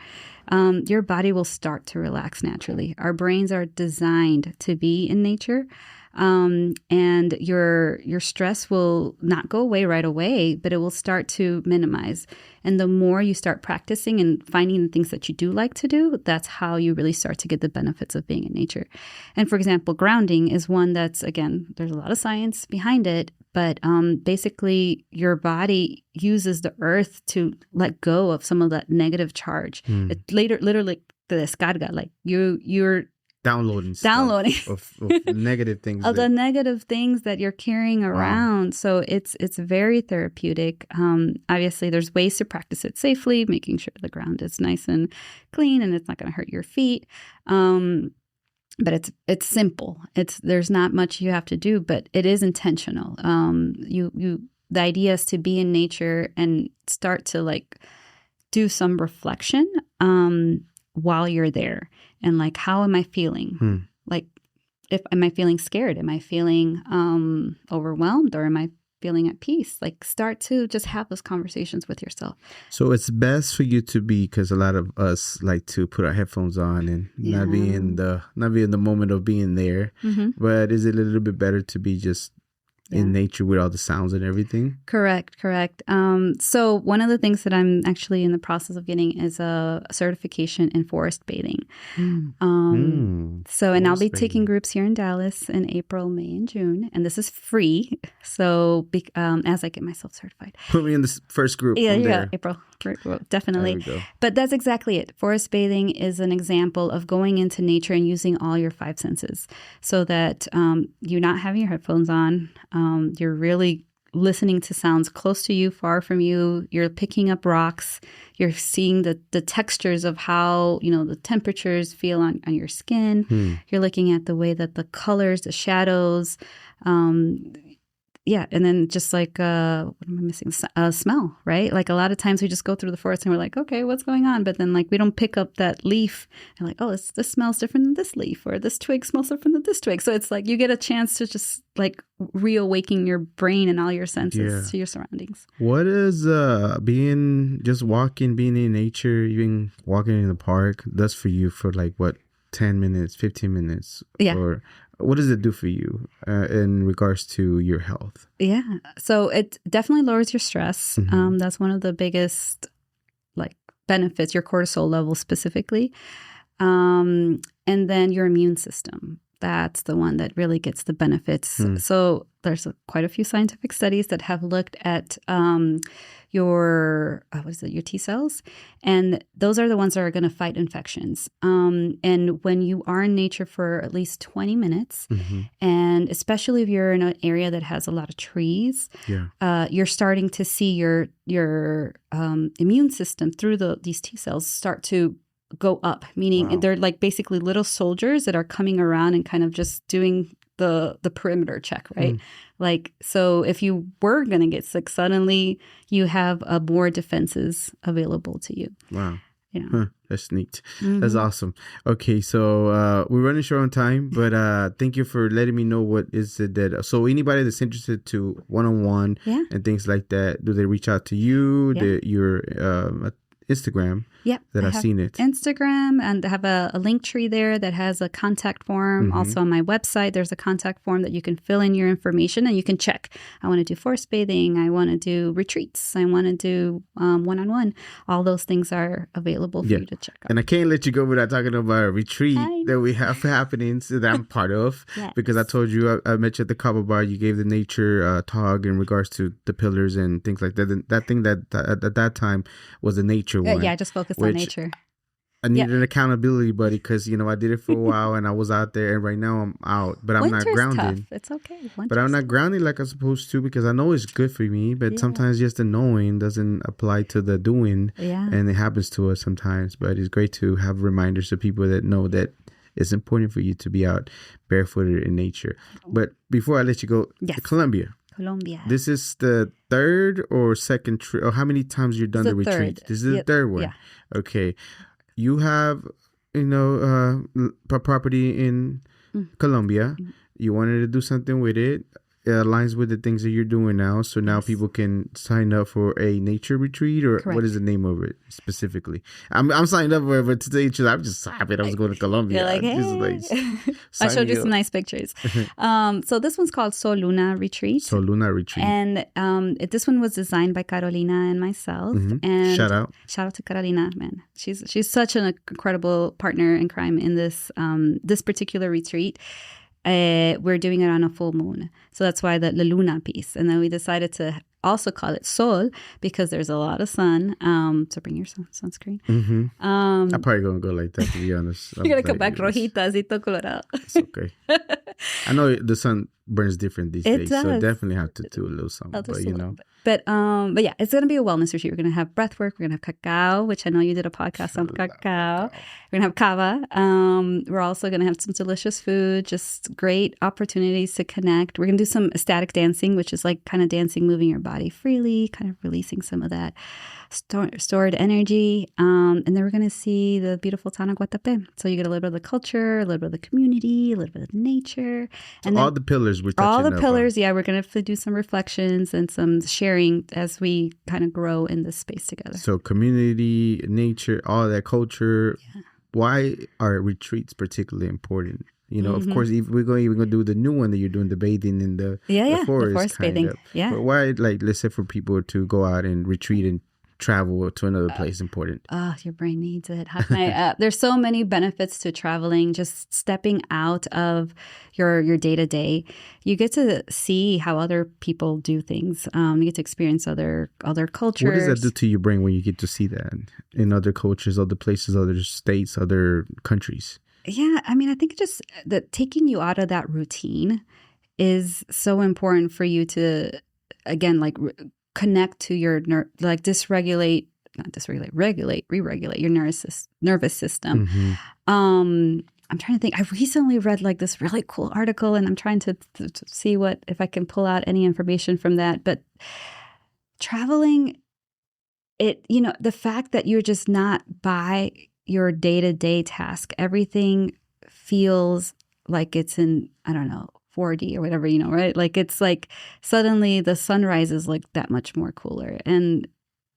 Your body will start to relax naturally. Our brains are designed to be in nature. And your stress will not go away right away, but it will start to minimize. And the more you start practicing and finding the things that you do like to do, that's how you really start to get the benefits of being in nature. And for example, grounding is one that's, again, there's a lot of science behind it, but basically your body uses the earth to let go of some of that negative charge. It literally the descarga, like you're downloading of negative things of the negative things that you're carrying around. Wow. So it's very therapeutic. Obviously there's ways to practice it safely, making sure the ground is nice and clean and it's not going to hurt your feet. But it's simple. There's not much you have to do, but it is intentional. The idea is to be in nature and start to do some reflection while you're there. And how am I feeling? Am I feeling scared? Am I feeling overwhelmed? Or am I feeling at peace. Like start to just have those conversations with yourself. So it's best for you to be, because a lot of us like to put our headphones on and not be in the moment of being there. But is it a little bit better to be just in nature with all the sounds and everything? Correct. So one of the things that I'm actually in the process of getting is a certification in forest bathing. And I'll be taking groups here in Dallas in April, May, and June. And this is free. So as I get myself certified. Put me in the first group. Yeah, April. Well, definitely. But that's exactly it. Forest bathing is an example of going into nature and using all your 5 senses so that you're not having your headphones on. You're really listening to sounds close to you, far from you. You're picking up rocks. You're seeing the textures of how, the temperatures feel on your skin. You're looking at the way that the colors, the shadows, and then just like, what am I missing? Smell, right? Like a lot of times we just go through the forest and we're like, okay, what's going on? But then like we don't pick up that leaf and like, oh, this smells different than this leaf, or this twig smells different than this twig. So it's like you get a chance to just like reawaken your brain and all your senses to your surroundings. What is being in nature, even walking in the park, does for you for like what, 10 minutes, 15 minutes? Yeah. Or what does it do for you in regards to your health? Yeah. So it definitely lowers your stress. That's one of the biggest like benefits, your cortisol level specifically. And then your immune system. That's the one that really gets the benefits. So there's quite a few scientific studies that have looked at your T cells, and those are the ones that are going to fight infections. And when you are in nature for at least 20 minutes, and especially if you're in an area that has a lot of trees, you're starting to see your immune system through these T cells start to go up, meaning they're like basically little soldiers that are coming around and kind of just doing the perimeter check, right? Like, so if you were going to get sick, suddenly you have more defenses available to you. Wow. Yeah. That's neat. That's awesome. Okay, so we're running short on time, but thank you for letting me know what is it that. So anybody that's interested to one-on-one and things like that, do they reach out to you? Your Instagram? That I've seen it. Instagram, and I have a link tree there that has a contact form. Also on my website, there's a contact form that you can fill in your information and you can check. I want to do forest bathing. I want to do retreats. I want to do one-on-one. All those things are available for you to check out. And I can't let you go without talking about a retreat that we have happening that I'm part of. Because I told you, I met you at the Cabo Bar. You gave the nature talk in regards to the pillars and things like that. And that thing that at that time was the nature one. I just focused on nature. I needed an accountability buddy because, I did it for a while and I was out there, and right now I'm out, but I'm not grounded. Tough. It's okay. But I'm not grounded like I'm supposed to, because I know it's good for me, but sometimes just the knowing doesn't apply to the doing. And it happens to us sometimes. But it's great to have reminders to people that know that it's important for you to be out barefooted in nature. But before I let you go, Colombia. This is the third or second trip, or how many times you've done the retreat? This is the third one. Yeah. Okay. You have, property in Colombia. You wanted to do something with it. It aligns with the things that you're doing now. So now people can sign up for a nature retreat, or what is the name of it specifically? I'm signed up for it, but today I'm just happy I was going to Colombia. You're like, hey. I showed you some nice pictures. So this one's called Sol Luna Retreat. Sol Luna Retreat. And this one was designed by Carolina and myself. And shout out to Carolina, man. She's such an incredible partner in crime in this particular retreat. We're doing it on a full moon. So that's why the Luna piece. And then we decided to also call it Sol because there's a lot of sun. So bring your sunscreen. I'm probably going to go like that, to be honest. You're going to come back rojita, así todo colorado. It's okay. I know the sun burns different these days, so I definitely have to do a little something. But, But yeah, it's going to be a wellness retreat. We're going to have breath work. We're going to have cacao, which I know you did a podcast on cacao. We're going to have kava. We're also going to have some delicious food, just great opportunities to connect. We're going to do some ecstatic dancing, which is like kind of dancing, moving your body freely, kind of releasing some of that stored energy. And then we're going to see the beautiful town of Guatapé. So you get a little bit of the culture, a little bit of the community, a little bit of nature. And all the pillars we're touching all the pillars, on. yeah. We're going to have to do some reflections and some sharing as we kind of grow in this space together. So community, nature, all that culture. Yeah. Why are retreats particularly important? You know, of course, if we're going to do the new one that you're doing, the bathing in the forest bathing. Of. Yeah. But why, like, let's say for people to go out and retreat and travel to another place important? Oh, your brain needs it. How can I? There's so many benefits to traveling. Just stepping out of your day to day, you get to see how other people do things. You get to experience other cultures. What does that do to your brain when you get to see that in other cultures, other places, other states, other countries? Yeah, I mean, I think just that taking you out of that routine is so important for you to, again, like connect to your re-regulate your nervous system. I'm trying to think. I recently read like this really cool article, and I'm trying to see if I can pull out any information from that. But traveling, the fact that you're just not by your day-to-day task, everything feels like it's in, I don't know, 4D or whatever, right? Like it's like suddenly the sunrise is like that much more cooler. And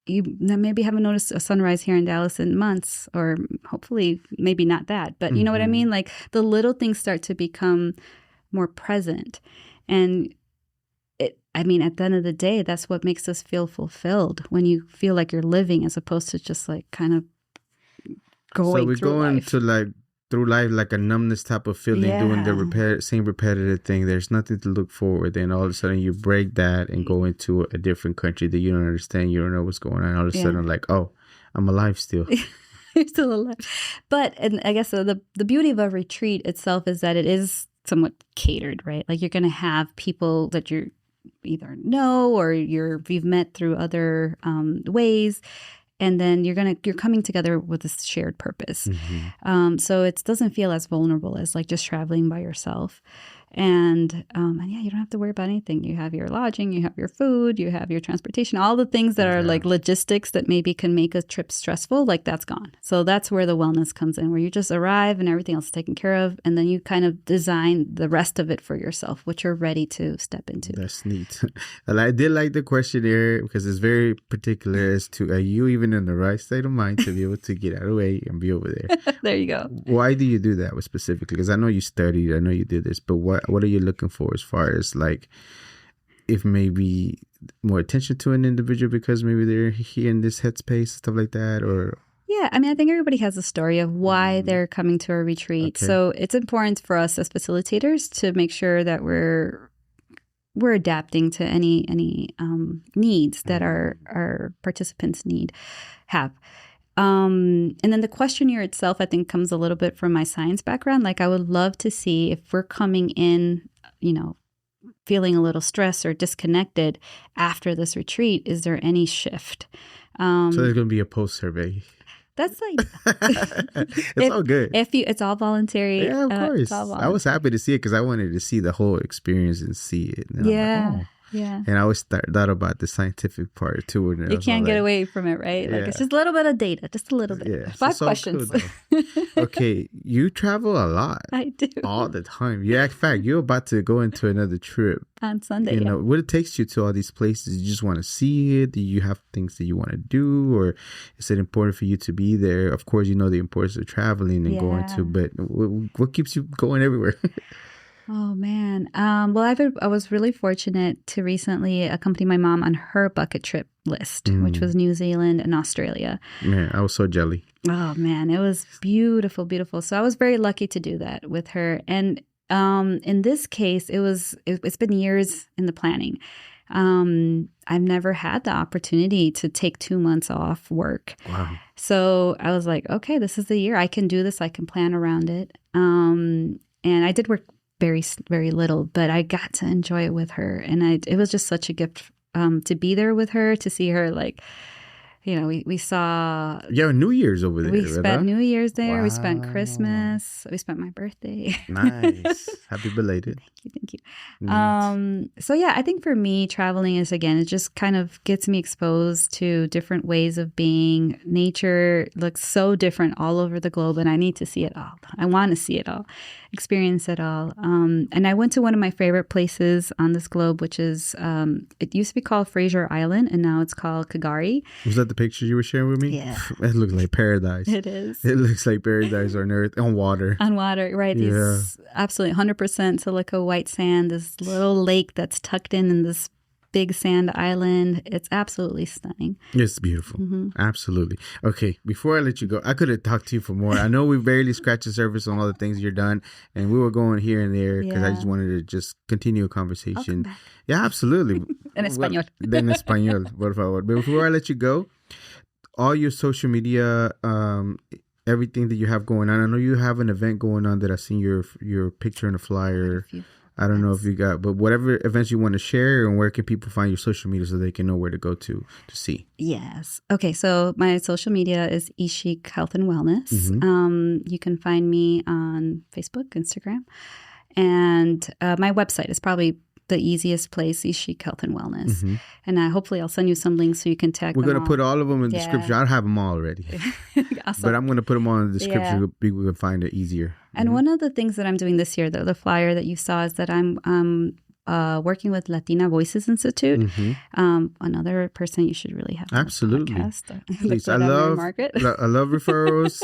you maybe haven't noticed a sunrise here in Dallas in months, or hopefully maybe not that. But you know what I mean? Like the little things start to become more present. And at the end of the day, that's what makes us feel fulfilled, when you feel like you're living as opposed to just like kind of going through life. So we're going to through life like a numbness type of feeling, doing the same repetitive thing. There's nothing to look forward. Then all of a sudden you break that and go into a different country that you don't understand. You don't know what's going on. All of a sudden, like, oh, I'm alive still. You're still alive. But, and I guess the beauty of a retreat itself is that it is somewhat catered, right? Like you're going to have people that you either know or you've met through other ways. And then you're coming together with a shared purpose. So it doesn't feel as vulnerable as like just traveling by yourself. And yeah, you don't have to worry about anything. You have your lodging, you have your food, you have your transportation, all the things that are like logistics that maybe can make a trip stressful, like that's gone. So that's where the wellness comes in, where you just arrive and everything else is taken care of. And then you kind of design the rest of it for yourself, which you're ready to step into. That's neat. And I did like the questionnaire because it's very particular as to, are you even in the right state of mind to be able to get out of the way and be over there? There you go. Why do you do that specifically? Because I know you studied, I know you did this, but what are you looking for as far as like if maybe more attention to an individual because maybe they're here in this headspace, stuff like that? Or yeah, I think everybody has a story of why they're coming to a retreat. Okay. So it's important for us as facilitators to make sure that we're adapting to any needs that our participants have. And then the questionnaire itself, I think, comes a little bit from my science background. Like I would love to see if we're coming in, feeling a little stressed or disconnected after this retreat, is there any shift? So there's going to be a post survey. That's like it's all good. It's all voluntary. Yeah, of course. I was happy to see it because I wanted to see the whole experience and see it. And yeah. Yeah. And I always thought about the scientific part too. And you can't get away from it, right? Like it's just a little bit of data, just a little bit. Yeah. 5 questions. Cool, okay, you travel a lot. I do. All the time. In fact, you're about to go into another trip. On Sunday, what takes you to all these places? You just want to see it? Do you have things that you want to do? Or is it important for you to be there? Of course, you know the importance of traveling and going to, but what keeps you going everywhere? Oh, man. Well, I was really fortunate to recently accompany my mom on her bucket trip list, which was New Zealand and Australia. Man, I was so jelly. Oh, man. It was beautiful, beautiful. So I was very lucky to do that with her. And in this case, it's been years in the planning. I've never had the opportunity to take 2 months off work. Wow. So I was like, okay, this is the year. I can do this. I can plan around it. And I did work very, very little, but I got to enjoy it with her. And it was just such a gift to be there with her, to see her like, we saw. Yeah, New Year's over there. We spent New Year's there. Wow. We spent Christmas. We spent my birthday. Nice. Happy belated. Thank you. So yeah, I think for me, traveling is, again, it just kind of gets me exposed to different ways of being. Nature looks so different all over the globe, and I need to see it all. I want to see it all, experience it all. And I went to one of my favorite places on this globe, which is, it used to be called Fraser Island, and now it's called Kagari. Was that the picture you were sharing with me? Yeah. It looks like paradise. It is. It looks like paradise on earth, on water. On water, right. These absolutely 100% silica white sand, this little lake that's tucked in this big sand island. It's absolutely stunning. It's beautiful. Mm-hmm. Absolutely. Okay, before I let you go, I could have talked to you for more. I know we barely scratched the surface on all the things you're done, and we were going here and there because I just wanted to just continue a conversation. Yeah, absolutely. En español. En español, por favor. But before I let you go, all your social media, everything that you have going on. I know you have an event going on that I've seen your picture in a flyer. I don't know if you got, but whatever events you want to share, and where can people find your social media so they can know where to go to see? Yes. Okay. So my social media is Ix-Ik Health and Wellness. Mm-hmm. You can find me on Facebook, Instagram, and my website is probably the easiest place, Ix-Ik Health and Wellness. Mm-hmm. And hopefully I'll send you some links so you can tag them. We're going to put all of them in the description. I have them all already. Awesome. But I'm going to put them all in the description so people can find it easier. And one of the things that I'm doing this year, the flyer that you saw, is that I'm working with Latina Voices Institute. Mm-hmm. Another person you should really have. Absolutely. Please, I love referrals.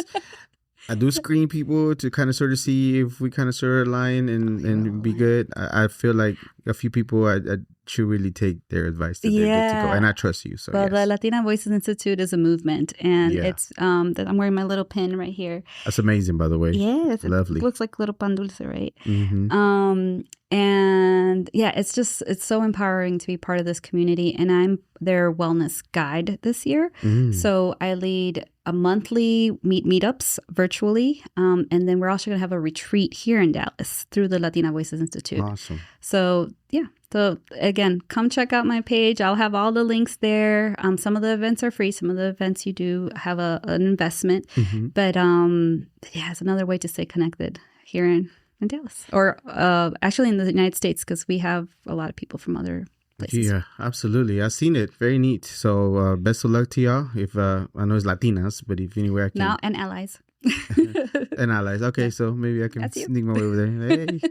I do screen people to kind of sort of see if we kind of sort of align and be good. I feel like a few people I should really take their advice that they're good to go. And I trust you. So the Latina Voices Institute is a movement. And it's that I'm wearing my little pin right here. That's amazing, by the way. Yeah. It's lovely. It looks like little pan dulce, right? Mm-hmm. And it's so empowering to be part of this community. And I'm their wellness guide this year. Mm. So I lead a monthly meetups virtually. And then we're also going to have a retreat here in Dallas through the Latina Voices Institute. Awesome. So, So again, come check out my page. I'll have all the links there. Some of the events are free. Some of the events you do have an investment. Mm-hmm. But it's another way to stay connected here in Dallas. Or actually in the United States, because we have a lot of people from other places. Yeah, absolutely. I've seen it. Very neat. So best of luck to y'all. If I know it's Latinas, but if anywhere I can. Now, and allies. And allies. Okay, so maybe I can sneak my way over there. Hey.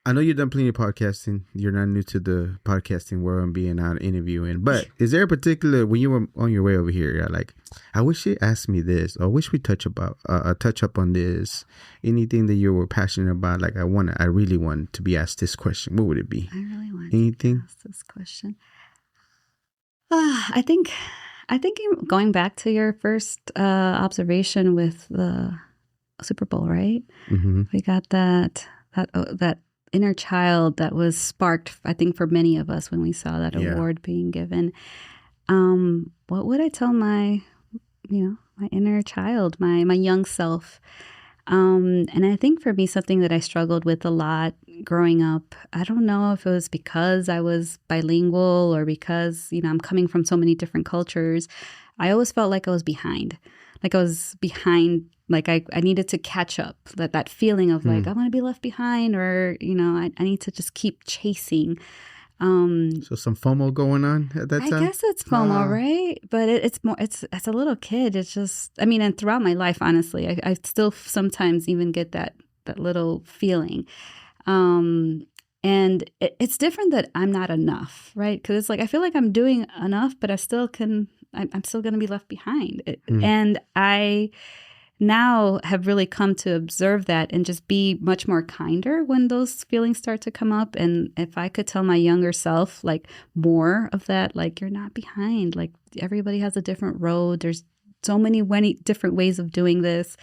I know you've done plenty of podcasting. You're not new to the podcasting world and being out interviewing. But is there a particular, when you were on your way over here, you're like, I wish you asked me this, or I wish we touch up on this. Anything that you were passionate about, like I really want to be asked this question. What would it be? I really want anything? To be asked this question. I think going back to your first observation with the Super Bowl, right? Mm-hmm. We got that inner child that was sparked, I think, for many of us when we saw that award being given. What would I tell my inner child, my young self? And I think for me, something that I struggled with a lot growing up, I don't know if it was because I was bilingual or because, I'm coming from so many different cultures. I always felt like I was behind. Like I was behind, like I needed to catch up. That feeling of like, I want to be left behind, or, I need to just keep chasing. So some FOMO going on at that time? I guess it's FOMO, right? But it's more, it's as a little kid, it's just, and throughout my life, honestly, I still sometimes even get that little feeling. And it's different that I'm not enough, right? Because it's like, I feel like I'm doing enough, but I'm still going to be left behind. And I now have really come to observe that and just be much more kinder when those feelings start to come up. And if I could tell my younger self, like, more of that, like, you're not behind, like, everybody has a different road. There's so many different ways of doing this.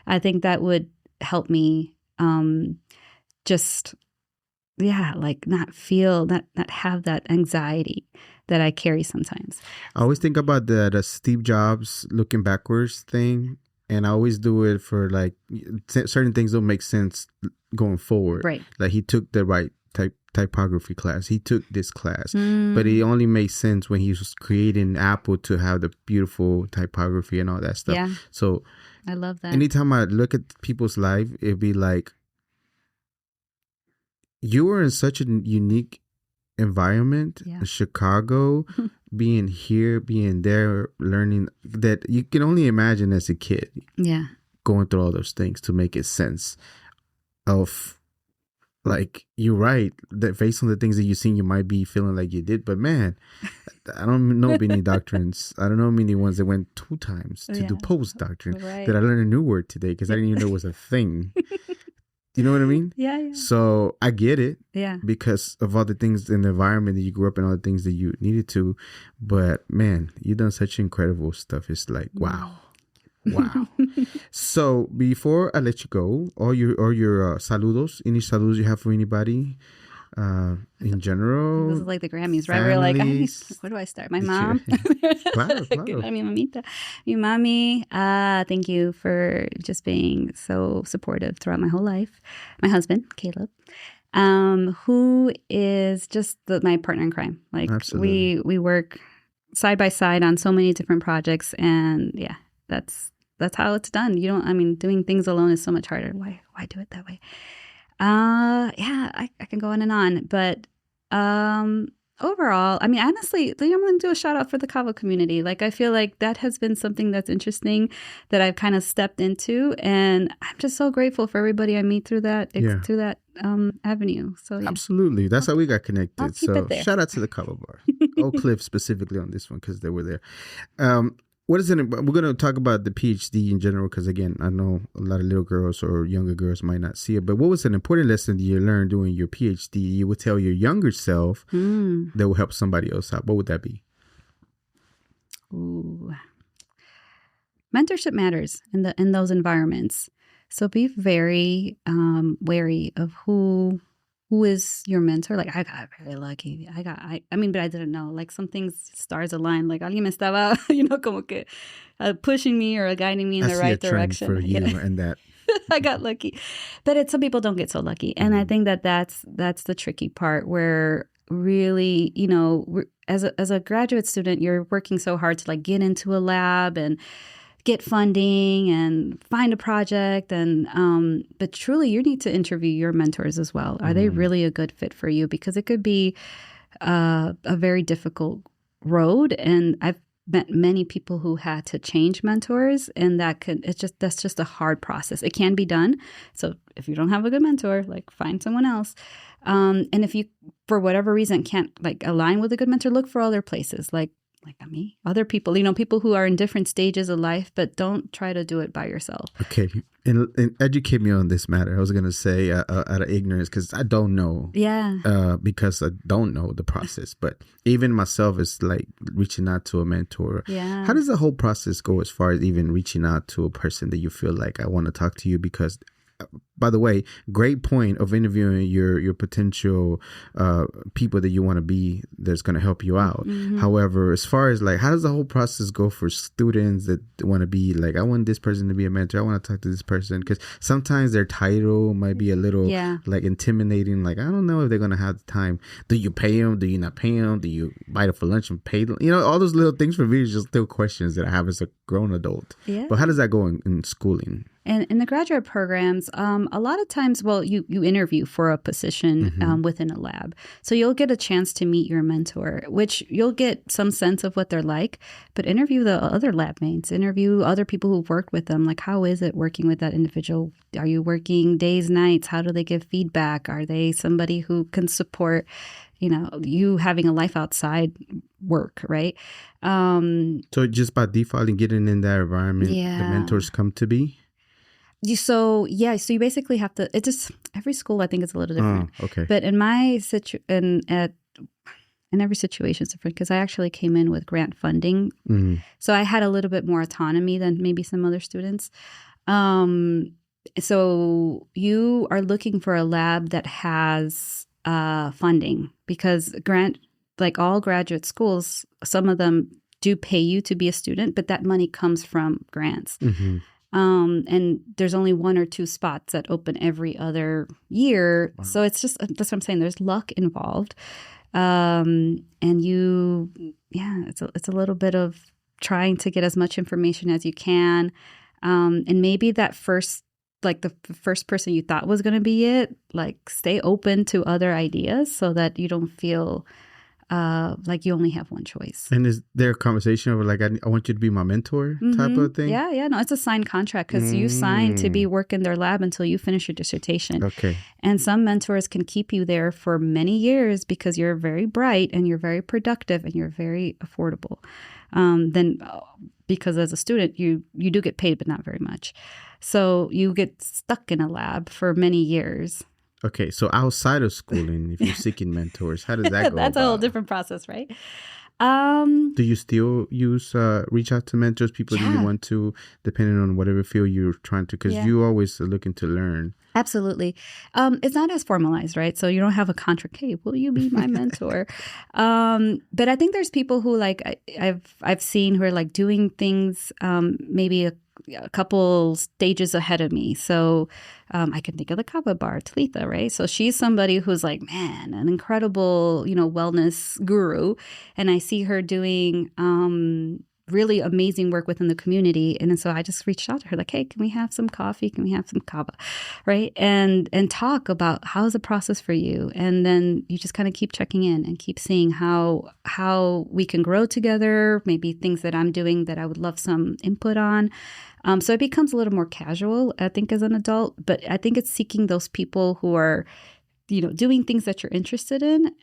I think that would help me not feel not have that anxiety that I carry sometimes. I always think about the Steve Jobs looking backwards thing. And I always do it for, like, certain things don't make sense going forward. Right. Like, he took the right type typography class. He took this class, but it only made sense when he was creating Apple to have the beautiful typography and all that stuff. Yeah. So I love that. anytime I look at people's life, it'd be like, you were in such a unique environment in Chicago, being here, being there, learning, that you can only imagine as a kid going through all those things to make it sense of, like, you're right, that based on the things that you've seen, you might be feeling like you did, but man, I don't know many doctrines. I don't know many ones that went 2 times to do post-doctrine, that I learned a new word today because I didn't even know it was a thing. You know what I mean? Yeah. So I get it. Yeah. Because of all the things in the environment that you grew up in, all the things that you needed to. But man, you've done such incredible stuff. It's like, wow. So before I let you go, all your saludos, any saludos you have for anybody in general? This is like the Grammys, right? We're like, where do I start? My mom. Claro. Mi mamita. Mi mami, thank you for just being so supportive throughout my whole life. My husband, Caleb, who is just my partner in crime. Like, absolutely. We work side by side on so many different projects, and yeah, that's how it's done. Doing things alone is so much harder. Why do it that way? I can go on and on, but overall, honestly, I'm going to do a shout out for the Cabo community. Like, I feel like that has been something that's interesting that I've kind of stepped into, and I'm just so grateful for everybody I meet through that avenue. So yeah. Absolutely, that's how we got connected. So shout out to the Cabo Bar, Oak Cliff specifically on this one because they were there. What is it? We're going to talk about the PhD in general because, again, I know a lot of little girls or younger girls might not see it. But what was an important lesson that you learned doing your PhD you would tell your younger self that will help somebody else out? What would that be? Ooh. Mentorship matters in those environments. So be very wary of who is your mentor. Like, I got very lucky. But I didn't know. Like, some things, stars aligned. Like, alguien me estaba, como que pushing me or guiding me in the right direction. For you and that. I got lucky. But some people don't get so lucky. And I think that's the tricky part where really, as a graduate student, you're working so hard to, like, get into a lab and get funding and find a project, and but truly you need to interview your mentors as well. Are they really a good fit for you? Because it could be a very difficult road, and I've met many people who had to change mentors, and that's just a hard process. It can be done. So if you don't have a good mentor, like, find someone else. And if you, for whatever reason, can't, like, align with a good mentor, look for other places, like me, other people, people who are in different stages of life, but don't try to do it by yourself. Okay. And educate me on this matter. I was going to say out of ignorance, because I don't know. Yeah. Because I don't know the process. But even myself is like reaching out to a mentor. Yeah. How does the whole process go as far as even reaching out to a person that you feel like, I want to talk to you? Because, by the way, great point of interviewing your potential people that you want to be that's going to help you out. However, as far as, like, how does the whole process go for students that want to be like, I want this person to be a mentor, I want to talk to this person? Because sometimes their title might be a little like intimidating. Like, I don't know if they're going to have the time. Do you pay them? Do you not pay them? Do you buy them for lunch and pay them? All those little things for me is just still questions that I have as a grown adult. Yeah. But how does that go in schooling? And in the graduate programs, a lot of times, you interview for a position within a lab. So you'll get a chance to meet your mentor, which you'll get some sense of what they're like, but interview the other lab mates, interview other people who've worked with them. Like, how is it working with that individual? Are you working days, nights? How do they give feedback? Are they somebody who can support, you having a life outside work, right? So just by default and getting in that environment, the mentors come to be? So you basically have to. It just, every school I think is a little different. Okay. But in my in every situation is different, because I actually came in with grant funding, so I had a little bit more autonomy than maybe some other students. So you are looking for a lab that has funding, because like all graduate schools, some of them do pay you to be a student, but that money comes from grants. And there's only 1 or 2 spots that open every other year. Wow. So it's just, that's what I'm saying. There's luck involved. And it's a little bit of trying to get as much information as you can. And maybe that first, like the first person you thought was going to be it, like stay open to other ideas so that you don't feel like you only have one choice. And is there a conversation over like, I want you to be my mentor type of thing? Yeah. No, it's a signed contract because you signed to be work in their lab until you finish your dissertation. Okay. And some mentors can keep you there for many years because you're very bright and you're very productive and you're very affordable. Because as a student, you do get paid, but not very much. So you get stuck in a lab for many years. Okay, so outside of schooling, if you're seeking mentors, how does that go? That's a whole different process, right? Do you still reach out to mentors, people that you want to, depending on whatever field you're trying to, because you always are looking to learn. Absolutely. It's not as formalized, right? So you don't have a contract. Hey, will you be my mentor? But I think there's people who like I've seen who are like doing things maybe a couple stages ahead of me. So I can think of the Kava Bar, Talitha, right? So she's somebody who's like, man, an incredible, wellness guru. And I see her doing really amazing work within the community. And so I just reached out to her like, hey, can we have some coffee? Can we have some kava? Right. And talk about how's the process for you. And then you just kind of keep checking in and keep seeing how we can grow together, maybe things that I'm doing that I would love some input on. So it becomes a little more casual, I think, as an adult. But I think it's seeking those people who are, doing things that you're interested in.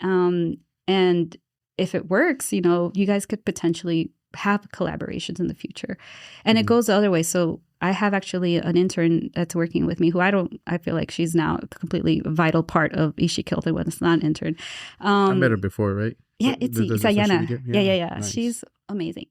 And if it works, you guys could potentially have collaborations in the future. And it goes the other way. So I have actually an intern that's working with me who I feel like she's now a completely vital part of Ix-Ik Healt when it's not an intern. I met her before, right? Yeah, it's Ayana. Yeah. Nice. She's amazing.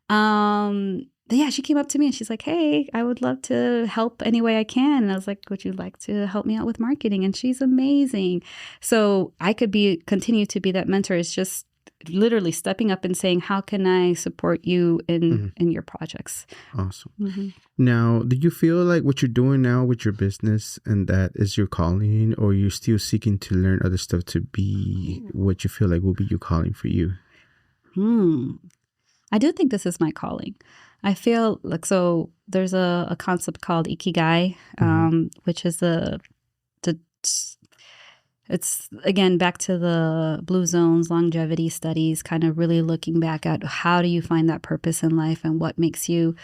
But she came up to me and she's like, hey, I would love to help any way I can. And I was like, would you like to help me out with marketing? And she's amazing. So I could continue to be that mentor. It's just literally stepping up and saying, how can I support you in your projects? Awesome. Mm-hmm. Now, do you feel like what you're doing now with your business and that is your calling, or you're still seeking to learn other stuff to be what you feel like will be your calling for you? I do think this is my calling. I feel like, so there's a concept called Ikigai, which is it's, again, back to the blue zones, longevity studies, kind of really looking back at how do you find that purpose in life and what makes you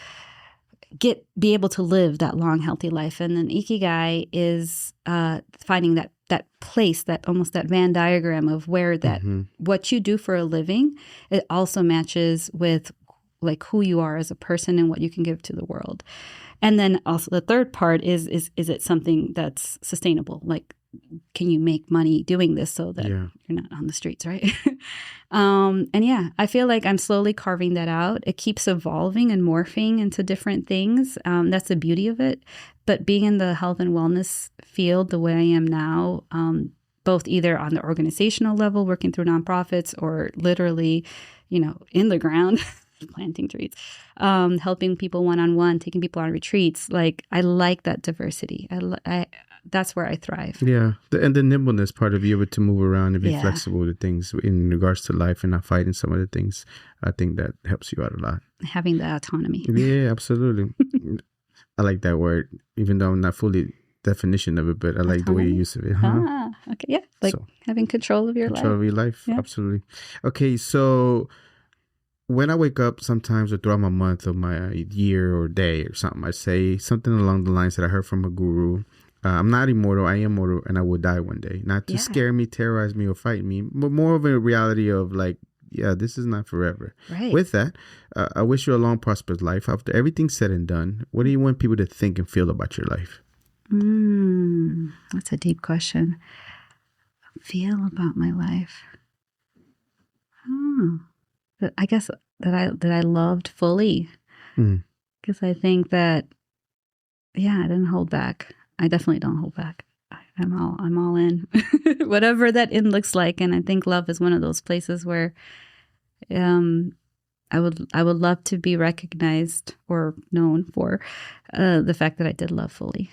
be able to live that long, healthy life. And then Ikigai is finding that place, that almost that Venn diagram of where that what you do for a living, it also matches with like who you are as a person and what you can give to the world. And then also the third part is it something that's sustainable? Like, can you make money doing this so that you're not on the streets, right? I feel like I'm slowly carving that out. It keeps evolving and morphing into different things. That's the beauty of it. But being in the health and wellness field the way I am now, both either on the organizational level, working through nonprofits, or literally, in the ground, planting trees, helping people one-on-one, taking people on retreats. Like, I like that diversity. That's where I thrive. Yeah. And the nimbleness part of you able to move around and be flexible to things in regards to life and not fighting some of the things. I think that helps you out a lot. Having the autonomy. Yeah, absolutely. I like that word, even though I'm not fully definition of it, but I like the way you use it. Okay. Yeah. Like having control of your life. Control of your life. Yeah. Absolutely. Okay. So when I wake up sometimes or throughout my month or my year or day or something, I say something along the lines that I heard from a guru. I'm not immortal. I am mortal, and I will die one day. Not to scare me, terrorize me, or fight me, but more of a reality of like, this is not forever. Right. With that, I wish you a long, prosperous life. After everything's said and done, what do you want people to think and feel about your life? That's a deep question. Feel about my life. I guess that I loved fully, because I think that, I didn't hold back. I definitely don't hold back. I'm all in, whatever that in looks like. And I think love is one of those places where I would love to be recognized or known for the fact that I did love fully.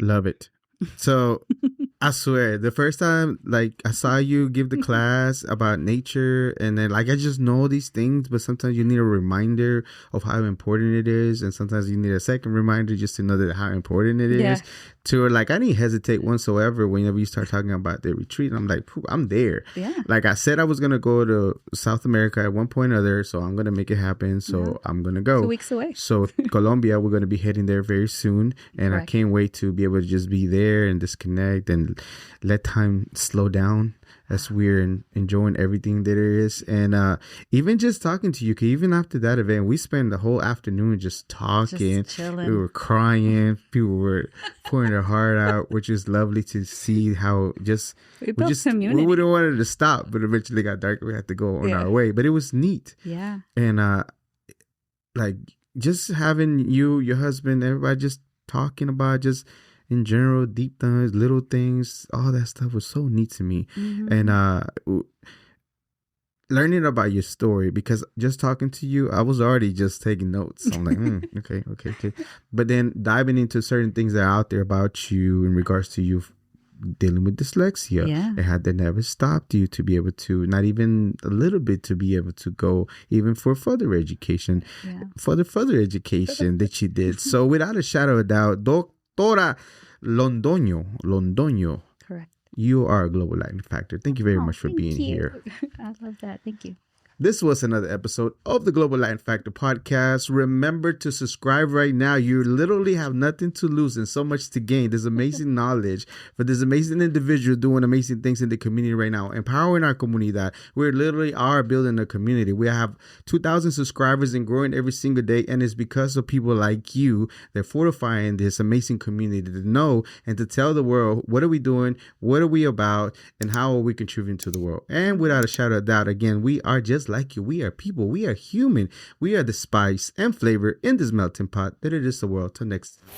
Love it. So I swear, the first time like I saw you give the class about nature, and then like I just know these things, but sometimes you need a reminder of how important it is, and sometimes you need a second reminder just to know that how important it is. To like I didn't hesitate whatsoever whenever you start talking about the retreat. I'm like, I'm there. Yeah. Like I said, I was gonna go to South America at one point or other, so I'm gonna make it happen. So I'm gonna go. 2 weeks away. So Colombia, we're gonna be heading there very soon, and Correct. I can't wait to be able to just be there and disconnect and let time slow down as we're enjoying everything that there is. And even just talking to you, 'cause even after that event, we spent the whole afternoon just talking. Just chilling. We were crying. People were pouring their heart out, which is lovely to see how just we built community. We would have wanted to stop, but eventually got dark. We had to go on our way. But it was neat. Yeah. And like just having you, your husband, everybody just talking about just in general, deep things, little things, all that stuff was so neat to me. And learning about your story, because just talking to you, I was already just taking notes. I'm like, okay. But then diving into certain things that are out there about you in regards to you dealing with dyslexia, and how that never stopped you to be able to, not even a little bit, to be able to go even for further education, for the further education that you did. So without a shadow of a doubt, Doctora Londoño. Correct. You are a global Latin factor. Thank you very much for being here. I love that. Thank you. This was another episode of the Global Latin Factor podcast. Remember to subscribe right now. You literally have nothing to lose and so much to gain. There's amazing knowledge for this amazing individual doing amazing things in the community right now, empowering our comunidad. We literally are building a community. We have 2,000 subscribers and growing every single day, and it's because of people like you that fortifying this amazing community to know and to tell the world, what are we doing, what are we about, and how are we contributing to the world. And without a shadow of doubt, again, we are just like you. We are people. We are human. We are the spice and flavor in this melting pot that it is the world. Till next time.